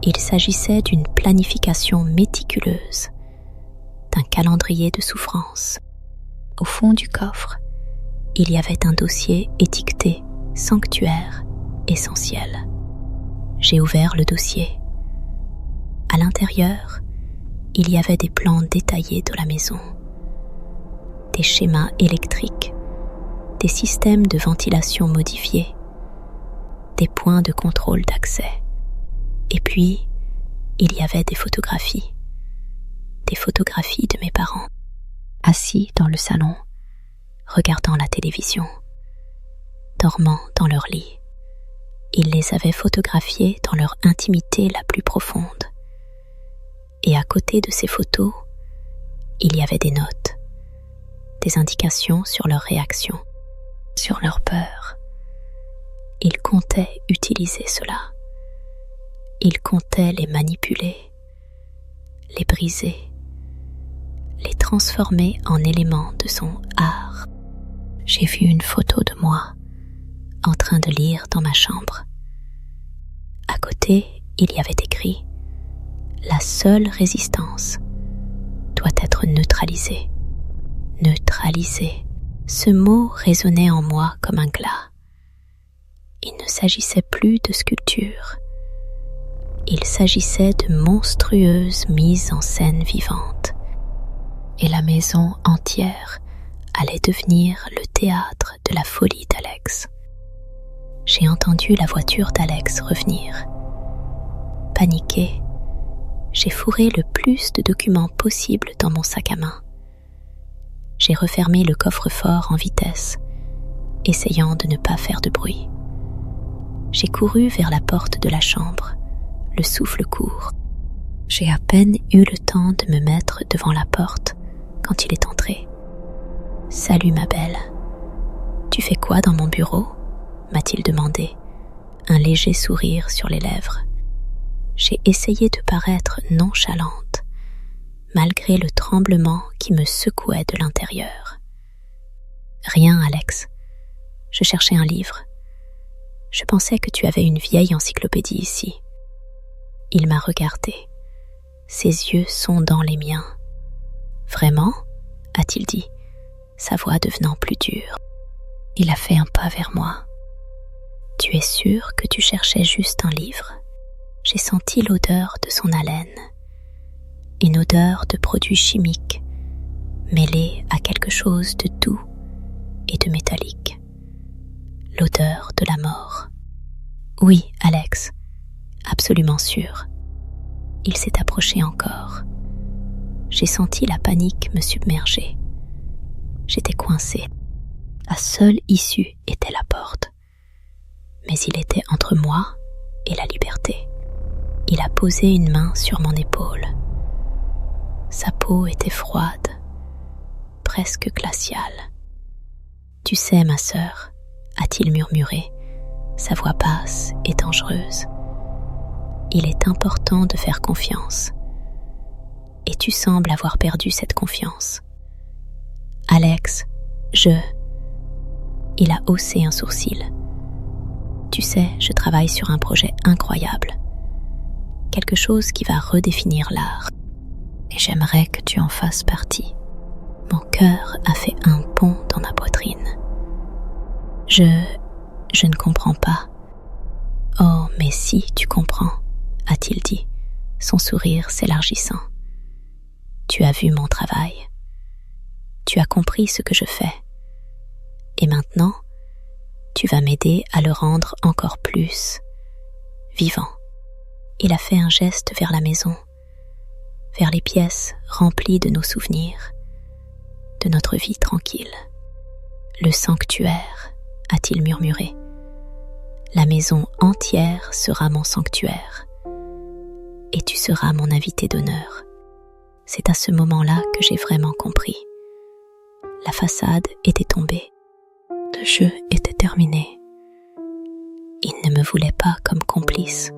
Il s'agissait d'une planification méticuleuse, d'un calendrier de souffrance. Au fond du coffre, il y avait un dossier étiqueté « Sanctuaire essentiel ». J'ai ouvert le dossier. À l'intérieur, il y avait des plans détaillés de la maison, des schémas électriques, des systèmes de ventilation modifiés, des points de contrôle d'accès. Et puis, il y avait des photographies de mes parents, assis dans le salon, regardant la télévision, dormant dans leur lit. Ils les avaient photographiés dans leur intimité la plus profonde. Et à côté de ces photos, il y avait des notes, des indications sur leurs réactions, sur leur peur. Ils comptaient utiliser cela. Ils comptaient les manipuler, les briser, les transformer en éléments de son art. J'ai vu une photo de moi en train de lire dans ma chambre. À côté, il y avait écrit « La seule résistance doit être neutralisée. » Neutralisée. Ce mot résonnait en moi comme un glas. Il ne s'agissait plus de sculpture. Il s'agissait de monstrueuses mises en scène vivantes. et la maison entière allait devenir le théâtre de la folie d'Alex. J'ai entendu la voiture d'Alex revenir. Paniquée, j'ai fourré le plus de documents possible dans mon sac à main. J'ai refermé le coffre-fort en vitesse, essayant de ne pas faire de bruit. J'ai couru vers la porte de la chambre, le souffle court. J'ai à peine eu le temps de me mettre devant la porte quand il est entré. « Salut ma belle. Tu fais quoi dans mon bureau ?» m'a-t-il demandé, un léger sourire sur les lèvres. J'ai essayé de paraître nonchalante, malgré le tremblement qui me secouait de l'intérieur. « Rien, Alex. Je cherchais un livre. Je pensais que tu avais une vieille encyclopédie ici. » Il m'a regardé, ses yeux sondant les miens. « Vraiment ?» a-t-il dit, sa voix devenant plus dure. Il a fait un pas vers moi. « Tu es sûr que tu cherchais juste un livre ?» J'ai senti l'odeur de son haleine, une odeur de produits chimiques mêlée à quelque chose de doux et de métallique. L'odeur de la mort. « Oui, Alex, absolument sûr. » Il s'est approché encore. J'ai senti la panique me submerger. J'étais coincée. La seule issue était la porte. Mais il était entre moi et la liberté. Il a posé une main sur mon épaule. Sa peau était froide, presque glaciale. « Tu sais, ma sœur, » a-t-il murmuré, sa voix basse et dangereuse. « Il est important de faire confiance. Et tu sembles avoir perdu cette confiance. »« Alex, Il a haussé un sourcil. « Tu sais, je travaille sur un projet incroyable. Quelque chose qui va redéfinir l'art. Et j'aimerais que tu en fasses partie. » Mon cœur a fait un bond dans ma poitrine. Je ne comprends pas. « Oh, mais si, tu comprends, » a-t-il dit, son sourire s'élargissant. « Tu as vu mon travail. Tu as compris ce que je fais. Et maintenant, tu vas m'aider à le rendre encore plus vivant. » Il a fait un geste vers la maison, vers les pièces remplies de nos souvenirs, de notre vie tranquille. « Le sanctuaire, » a-t-il murmuré. « La maison entière sera mon sanctuaire, et tu seras mon invité d'honneur. » C'est à ce moment-là que j'ai vraiment compris. La façade était tombée. Le jeu était terminé. Il ne me voulait pas comme complice.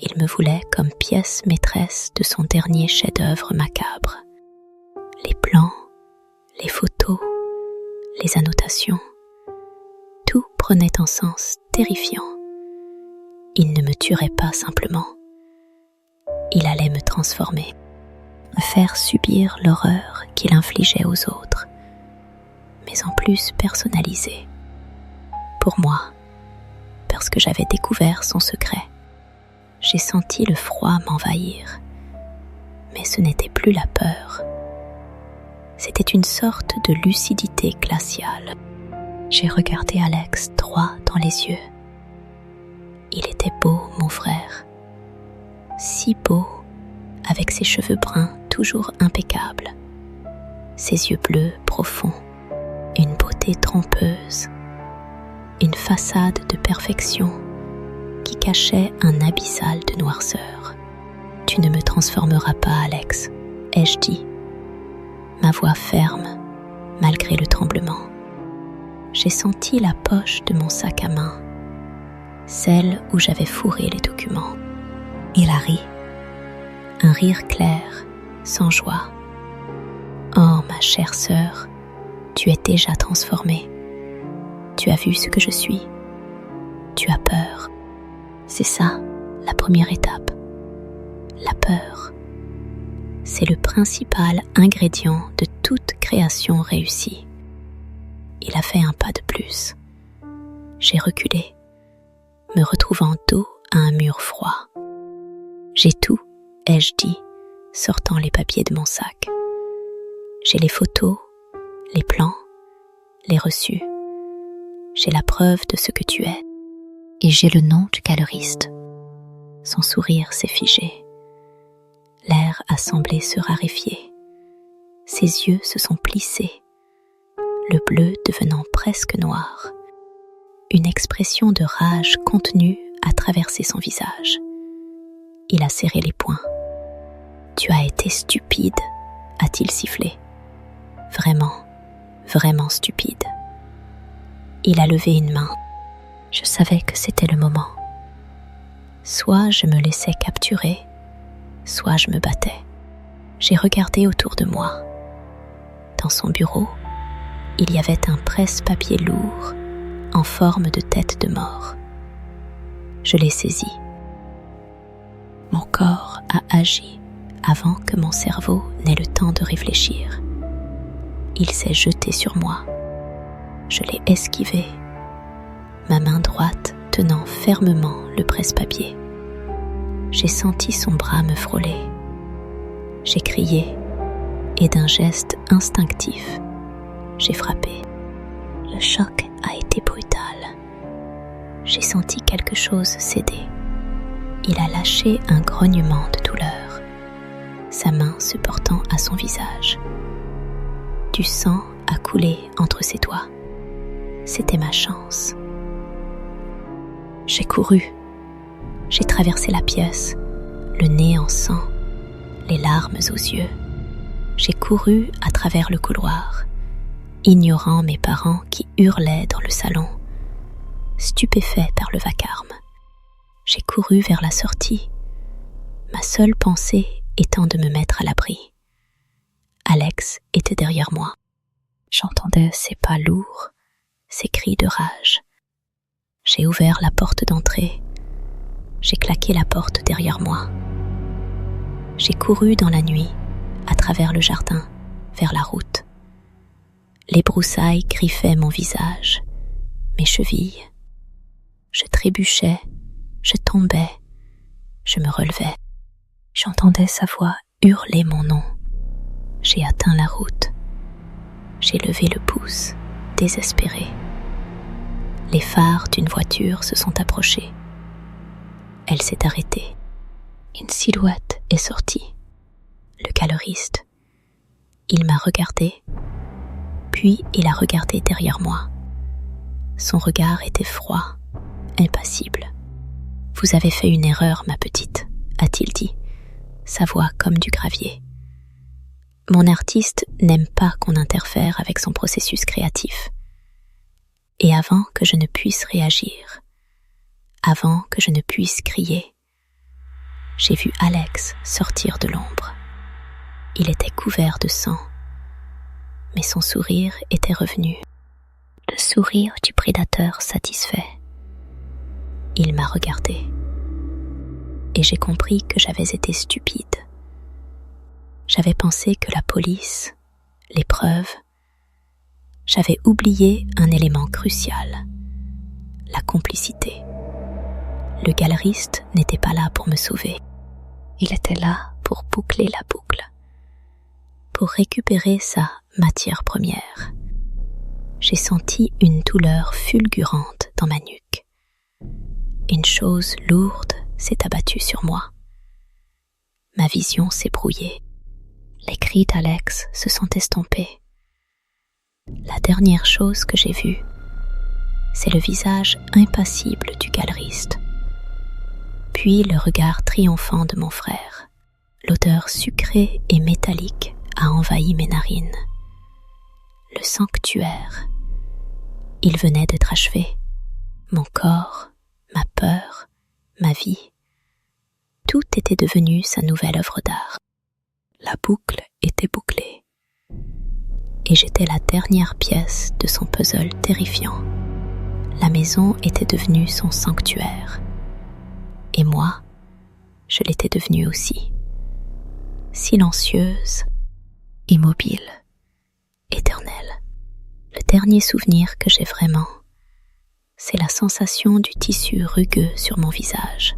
Il me voulait comme pièce maîtresse de son dernier chef-d'œuvre macabre. Les plans, les photos, les annotations, tout prenait un sens terrifiant. Il ne me tuerait pas simplement. Il allait me transformer, me faire subir l'horreur qu'il infligeait aux autres, mais en plus personnalisée. Pour moi, parce que j'avais découvert son secret. J'ai senti le froid m'envahir, mais ce n'était plus la peur. C'était une sorte de lucidité glaciale. J'ai regardé Alex droit dans les yeux. Il était beau, mon frère. Si beau, avec ses cheveux bruns toujours impeccables, ses yeux bleus profonds, une beauté trompeuse, une façade de perfection qui cachait un abyssal de noirceur. « Tu ne me transformeras pas, Alex, » ai-je dit, ma voix ferme malgré le tremblement. J'ai senti la poche de mon sac à main, celle où j'avais fourré les documents. Il a ri, un rire clair, sans joie. « Oh, ma chère sœur, tu es déjà transformée. Tu as vu ce que je suis. Tu as peur. C'est ça, la première étape. La peur. C'est le principal ingrédient de toute création réussie. » Il a fait un pas de plus. J'ai reculé, me retrouvant dos à un mur froid. « J'ai tout, ai-je dit, sortant les papiers de mon sac. J'ai les photos, les plans, les reçus. J'ai la preuve de ce que tu es. Et j'ai le nom du galeriste. Son sourire s'est figé. L'air a semblé se raréfier. Ses yeux se sont plissés, le bleu devenant presque noir. Une expression de rage contenue a traversé son visage. Il a serré les poings. « Tu as été stupide », a-t-il sifflé. « Vraiment, vraiment stupide. » Il a levé une main. Je savais que c'était le moment. Soit je me laissais capturer, soit je me battais. J'ai regardé autour de moi. Dans son bureau, il y avait un presse-papier lourd en forme de tête de mort. Je l'ai saisi. Mon corps a agi avant que mon cerveau n'ait le temps de réfléchir. Il s'est jeté sur moi. Je l'ai esquivé, ma main droite tenant fermement le presse-papier. J'ai senti son bras me frôler. J'ai crié et d'un geste instinctif, j'ai frappé. Le choc a été brutal. J'ai senti quelque chose céder. Il a lâché un grognement de douleur, sa main se portant à son visage. Du sang a coulé entre ses doigts. C'était ma chance. J'ai couru. J'ai traversé la pièce, le nez en sang, les larmes aux yeux. J'ai couru à travers le couloir, ignorant mes parents qui hurlaient dans le salon, stupéfaits par le vacarme. J'ai couru vers la sortie, ma seule pensée étant de me mettre à l'abri. Alex était derrière moi. J'entendais ses pas lourds, ses cris de rage. J'ai ouvert la porte d'entrée. J'ai claqué la porte derrière moi. J'ai couru dans la nuit, à travers le jardin, vers la route. Les broussailles griffaient mon visage, mes chevilles. Je trébuchais, je tombais, je me relevais. J'entendais sa voix hurler mon nom. J'ai atteint la route. J'ai levé le pouce, désespéré. Les phares d'une voiture se sont approchés. Elle s'est arrêtée. Une silhouette est sortie. Le galeriste. Il m'a regardé, puis il a regardé derrière moi. Son regard était froid, impassible. « Vous avez fait une erreur, ma petite », a-t-il dit, sa voix comme du gravier. Mon artiste n'aime pas qu'on interfère avec son processus créatif. Et avant que je ne puisse réagir, avant que je ne puisse crier, j'ai vu Alex sortir de l'ombre. Il était couvert de sang, mais son sourire était revenu. Le sourire du prédateur satisfait. Il m'a regardé, et j'ai compris que j'avais été stupide. J'avais pensé que la police, les preuves, j'avais oublié un élément crucial, la complicité. Le galeriste n'était pas là pour me sauver. Il était là pour boucler la boucle, pour récupérer sa matière première. J'ai senti une douleur fulgurante dans ma nuque. Une chose lourde s'est abattue sur moi. Ma vision s'est brouillée. Les cris d'Alex se sont estompés. La dernière chose que j'ai vue, c'est le visage impassible du galeriste. Puis le regard triomphant de mon frère. L'odeur sucrée et métallique a envahi mes narines. Le sanctuaire. Il venait d'être achevé. Mon corps, ma peur, ma vie. Tout était devenu sa nouvelle œuvre d'art. La boucle était bouclée. Et j'étais la dernière pièce de son puzzle terrifiant. La maison était devenue son sanctuaire. Et moi, je l'étais devenue aussi. Silencieuse, immobile, éternelle. Le dernier souvenir que j'ai vraiment, c'est la sensation du tissu rugueux sur mon visage.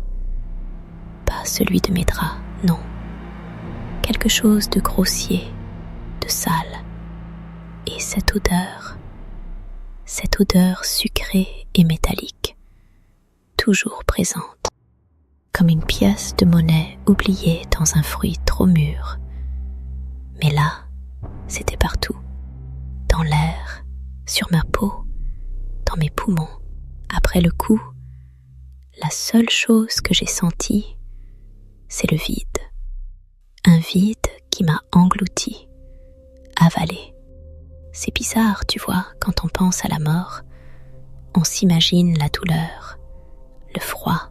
Pas celui de mes draps, non. Quelque chose de grossier, de sale. Et cette odeur sucrée et métallique, toujours présente, comme une pièce de monnaie oubliée dans un fruit trop mûr. Mais là, c'était partout, dans l'air, sur ma peau, dans mes poumons. Après le coup, la seule chose que j'ai sentie, c'est le vide. Un vide qui m'a englouti, avalé. C'est bizarre, tu vois, quand on pense à la mort, on s'imagine la douleur, le froid,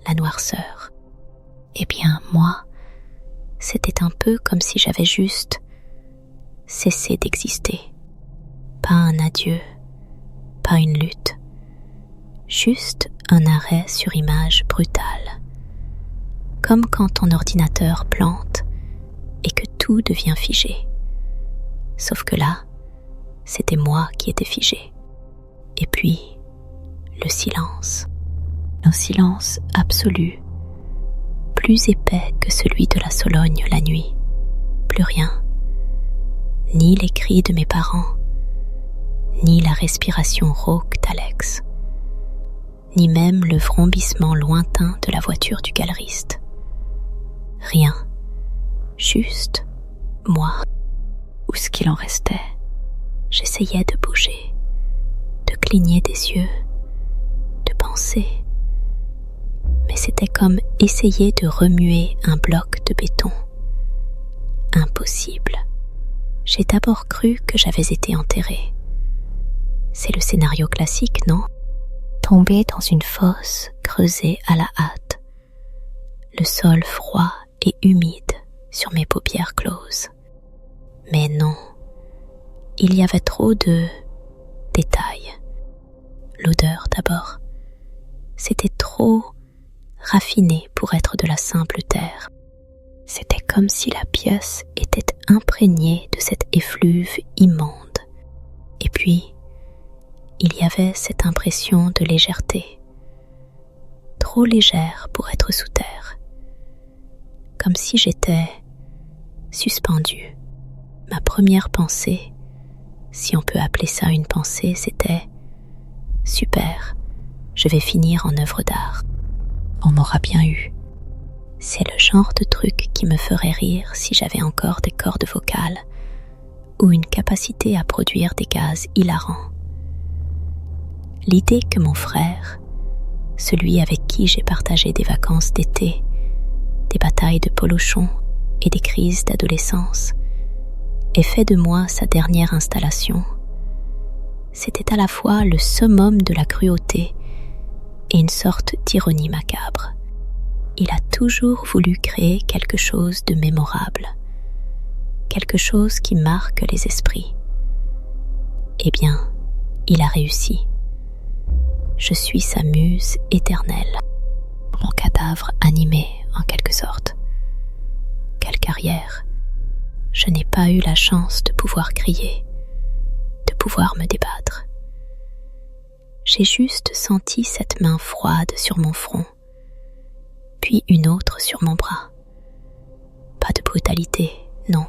la noirceur. Eh bien, moi, c'était un peu comme si j'avais juste cessé d'exister. Pas un adieu, pas une lutte, juste un arrêt sur image brutale. Comme quand ton ordinateur plante et que tout devient figé. Sauf que là, c'était moi qui étais figé. Et puis, le silence. Un silence absolu, plus épais que celui de la Sologne la nuit. Plus rien. Ni les cris de mes parents, ni la respiration rauque d'Alex, ni même le vrombissement lointain de la voiture du galeriste. Rien. Juste moi. Ou ce qu'il en restait. J'essayais de bouger, de cligner des yeux, de penser. Mais c'était comme essayer de remuer un bloc de béton. Impossible. J'ai d'abord cru que j'avais été enterrée. C'est le scénario classique, non? Tomber dans une fosse creusée à la hâte. Le sol froid et humide sur mes paupières closes. Mais non, il y avait trop de détails. L'odeur d'abord. C'était trop raffiné pour être de la simple terre. C'était comme si la pièce était imprégnée de cette effluve immonde. Et puis, il y avait cette impression de légèreté. Trop légère pour être sous terre. Comme si j'étais suspendue. Ma première pensée, si on peut appeler ça une pensée, c'était « Super, je vais finir en œuvre d'art. On m'aura bien eu. » C'est le genre de truc qui me ferait rire si j'avais encore des cordes vocales ou une capacité à produire des gaz hilarants. L'idée que mon frère, celui avec qui j'ai partagé des vacances d'été, des batailles de polochon et des crises d'adolescence, ait fait de moi sa dernière installation, c'était à la fois le summum de la cruauté et une sorte d'ironie macabre. Il a toujours voulu créer quelque chose de mémorable, quelque chose qui marque les esprits. Eh bien, il a réussi. Je suis sa muse éternelle, mon cadavre animé en quelque sorte. Quelle carrière! Je n'ai pas eu la chance de pouvoir crier, de pouvoir me débattre. J'ai juste senti cette main froide sur mon front, puis une autre sur mon bras. Pas de brutalité, non.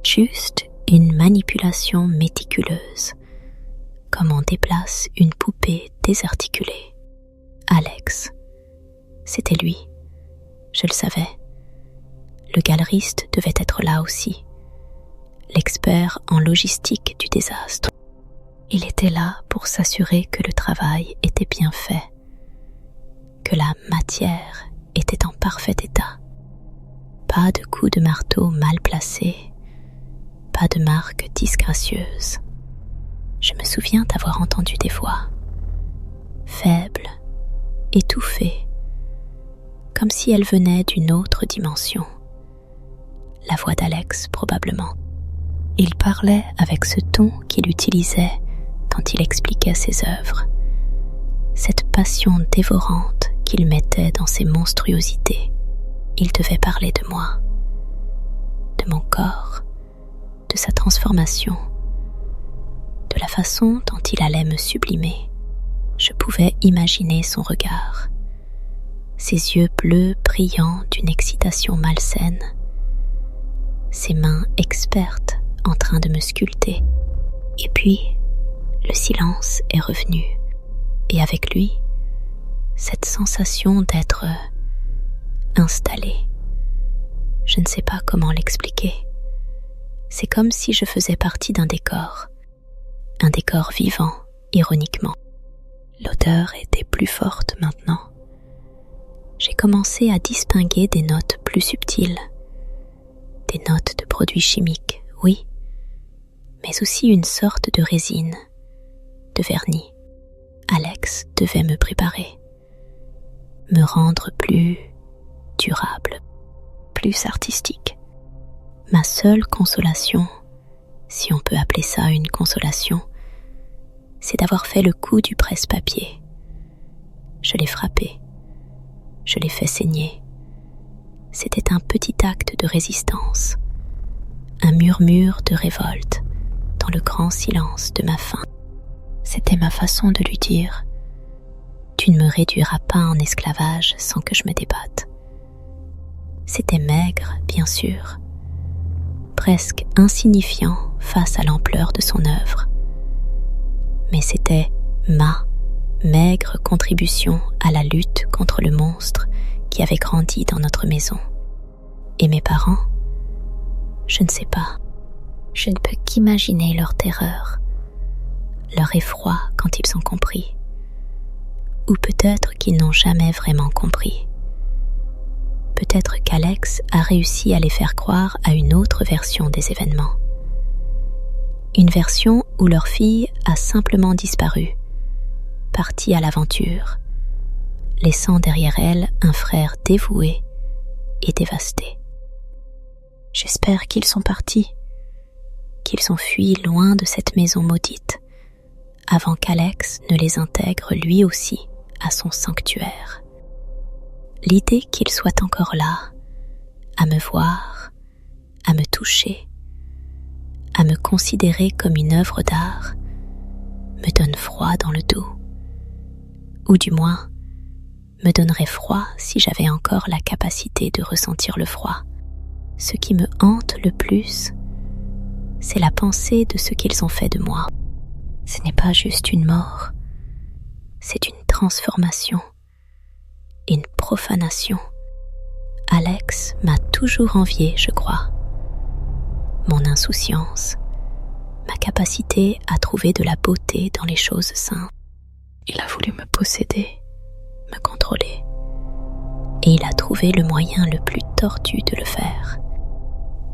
Juste une manipulation méticuleuse, comme on déplace une poupée désarticulée. Alex, c'était lui, je le savais. Le galeriste devait être là aussi, l'expert en logistique du désastre. Il était là pour s'assurer que le travail était bien fait, que la matière était en parfait état. Pas de coups de marteau mal placés, pas de marque disgracieuse. Je me souviens d'avoir entendu des voix, faibles, étouffées, comme si elles venaient d'une autre dimension. La voix d'Alex, probablement. Il parlait avec ce ton qu'il utilisait quand il expliquait ses œuvres, cette passion dévorante qu'il mettait dans ses monstruosités. Il devait parler de moi, de mon corps, de sa transformation, de la façon dont il allait me sublimer. Je pouvais imaginer son regard, ses yeux bleus brillants d'une excitation malsaine, ses mains expertes en train de me sculpter. Et puis, le silence est revenu, et avec lui, cette sensation d'être installé. Je ne sais pas comment l'expliquer. C'est comme si je faisais partie d'un décor vivant, ironiquement. L'odeur était plus forte maintenant. J'ai commencé à distinguer des notes plus subtiles, des notes de produits chimiques, oui, mais aussi une sorte de résine, de vernis. Alex devait me préparer, me rendre plus durable, plus artistique. Ma seule consolation, si on peut appeler ça une consolation, c'est d'avoir fait le coup du presse-papier. Je l'ai frappé, je l'ai fait saigner. C'était un petit acte de résistance, un murmure de révolte dans le grand silence de ma faim. C'était ma façon de lui dire « Tu ne me réduiras pas en esclavage sans que je me débatte ». C'était maigre, bien sûr, presque insignifiant face à l'ampleur de son œuvre. Mais c'était ma maigre contribution à la lutte contre le monstre qui avait grandi dans notre maison. Et mes parents, je ne sais pas, je ne peux qu'imaginer leur terreur, leur effroi quand ils ont compris, ou peut-être qu'ils n'ont jamais vraiment compris. Peut-être qu'Alex a réussi à les faire croire à une autre version des événements. Une version où leur fille a simplement disparu, partie à l'aventure, laissant derrière elle un frère dévoué et dévasté. J'espère qu'ils sont partis, qu'ils ont fui loin de cette maison maudite, avant qu'Alex ne les intègre lui aussi à son sanctuaire. L'idée qu'ils soient encore là, à me voir, à me toucher, à me considérer comme une œuvre d'art, me donne froid dans le dos. Ou du moins, me donnerait froid si j'avais encore la capacité de ressentir le froid. Ce qui me hante le plus, c'est la pensée de ce qu'ils ont fait de moi. Ce n'est pas juste une mort, c'est une transformation, une profanation. Alex m'a toujours envié, je crois. Mon insouciance, ma capacité à trouver de la beauté dans les choses simples. Il a voulu me posséder, me contrôler. Et il a trouvé le moyen le plus tordu de le faire.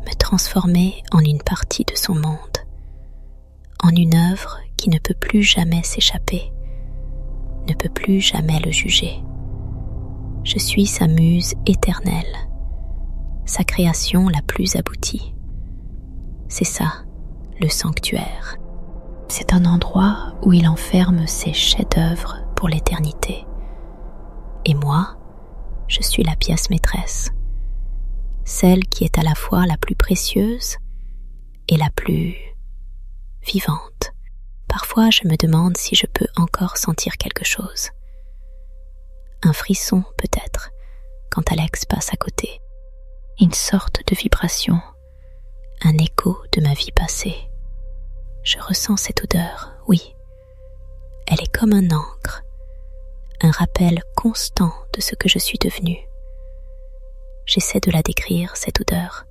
Me transformer en une partie de son monde, en une œuvre qui ne peut plus jamais s'échapper, ne peut plus jamais le juger. Je suis sa muse éternelle, sa création la plus aboutie. C'est ça, le sanctuaire. C'est un endroit où il enferme ses chefs-d'œuvre pour l'éternité. Et moi, je suis la pièce maîtresse, celle qui est à la fois la plus précieuse et la plus vivante. Parfois, je me demande si je peux encore sentir quelque chose. Un frisson, peut-être, quand Alex passe à côté. Une sorte de vibration, un écho de ma vie passée. Je ressens cette odeur, oui. Elle est comme un ancre, un rappel constant de ce que je suis devenue. J'essaie de la décrire, cette odeur.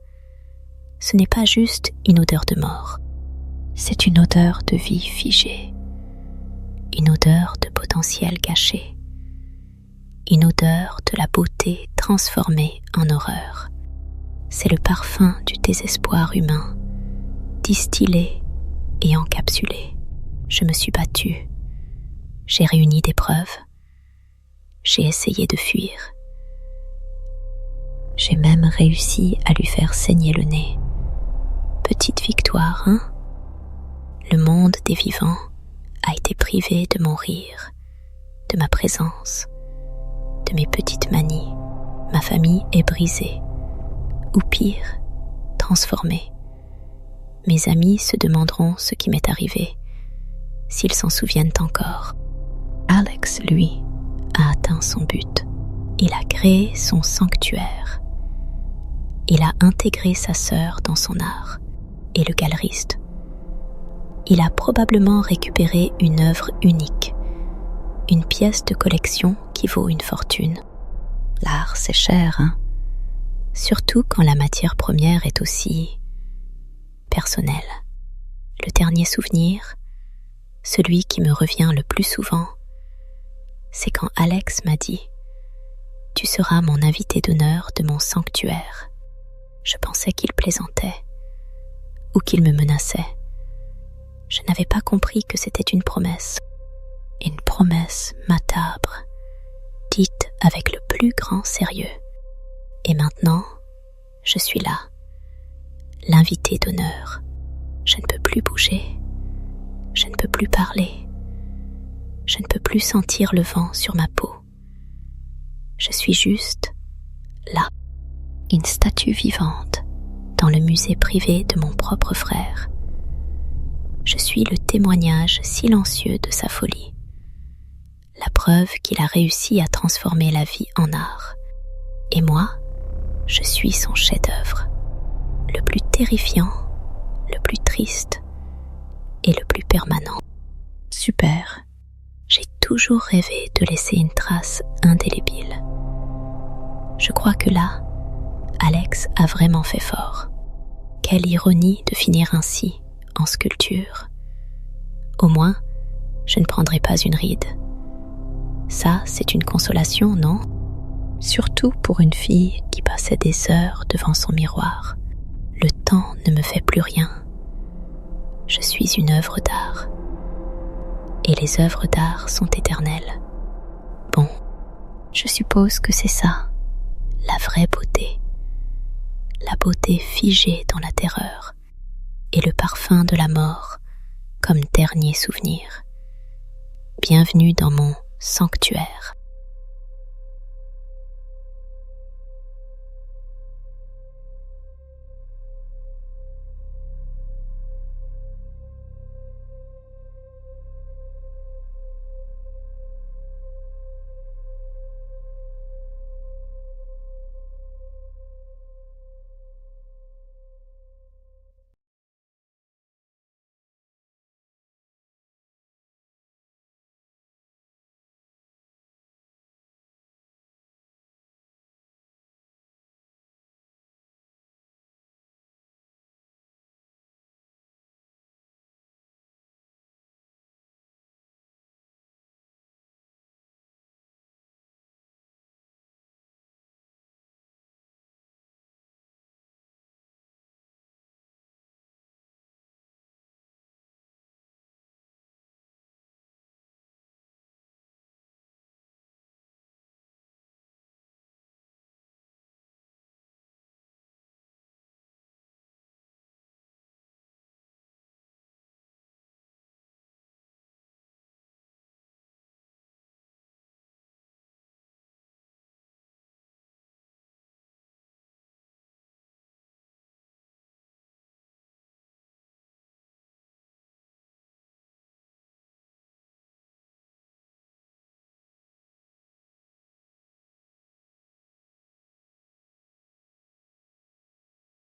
Ce n'est pas juste une odeur de mort. C'est une odeur de vie figée, une odeur de potentiel gâché, une odeur de la beauté transformée en horreur. C'est le parfum du désespoir humain, distillé et encapsulé. Je me suis battue, j'ai réuni des preuves, j'ai essayé de fuir. J'ai même réussi à lui faire saigner le nez. Petite victoire, hein? Le monde des vivants a été privé de mon rire, de ma présence, de mes petites manies. Ma famille est brisée, ou pire, transformée. Mes amis se demanderont ce qui m'est arrivé, s'ils s'en souviennent encore. Alex, lui, a atteint son but. Il a créé son sanctuaire. Il a intégré sa sœur dans son art, et le galeriste. Il a probablement récupéré une œuvre unique, une pièce de collection qui vaut une fortune. L'art, c'est cher, hein? Surtout quand la matière première est aussi personnelle. Le dernier souvenir, celui qui me revient le plus souvent, c'est quand Alex m'a dit « Tu seras mon invité d'honneur de mon sanctuaire ». Je pensais qu'il plaisantait ou qu'il me menaçait. Je n'avais pas compris que c'était une promesse macabre, dite avec le plus grand sérieux. Et maintenant, je suis là, l'invité d'honneur. Je ne peux plus bouger, je ne peux plus parler, je ne peux plus sentir le vent sur ma peau. Je suis juste là, une statue vivante dans le musée privé de mon propre frère. Je suis le témoignage silencieux de sa folie, la preuve qu'il a réussi à transformer la vie en art. Et moi, je suis son chef-d'œuvre, le plus terrifiant, le plus triste et le plus permanent. Super. J'ai toujours rêvé de laisser une trace indélébile. Je crois que là, Alex a vraiment fait fort. Quelle ironie de finir ainsi, en sculpture. Au moins, je ne prendrai pas une ride. Ça, c'est une consolation, non? Surtout pour une fille qui passait des heures devant son miroir. Le temps ne me fait plus rien. Je suis une œuvre d'art. Et les œuvres d'art sont éternelles. Bon, je suppose que c'est ça, la vraie beauté. La beauté figée dans la terreur et le parfum de la mort comme dernier souvenir. Bienvenue dans mon sanctuaire.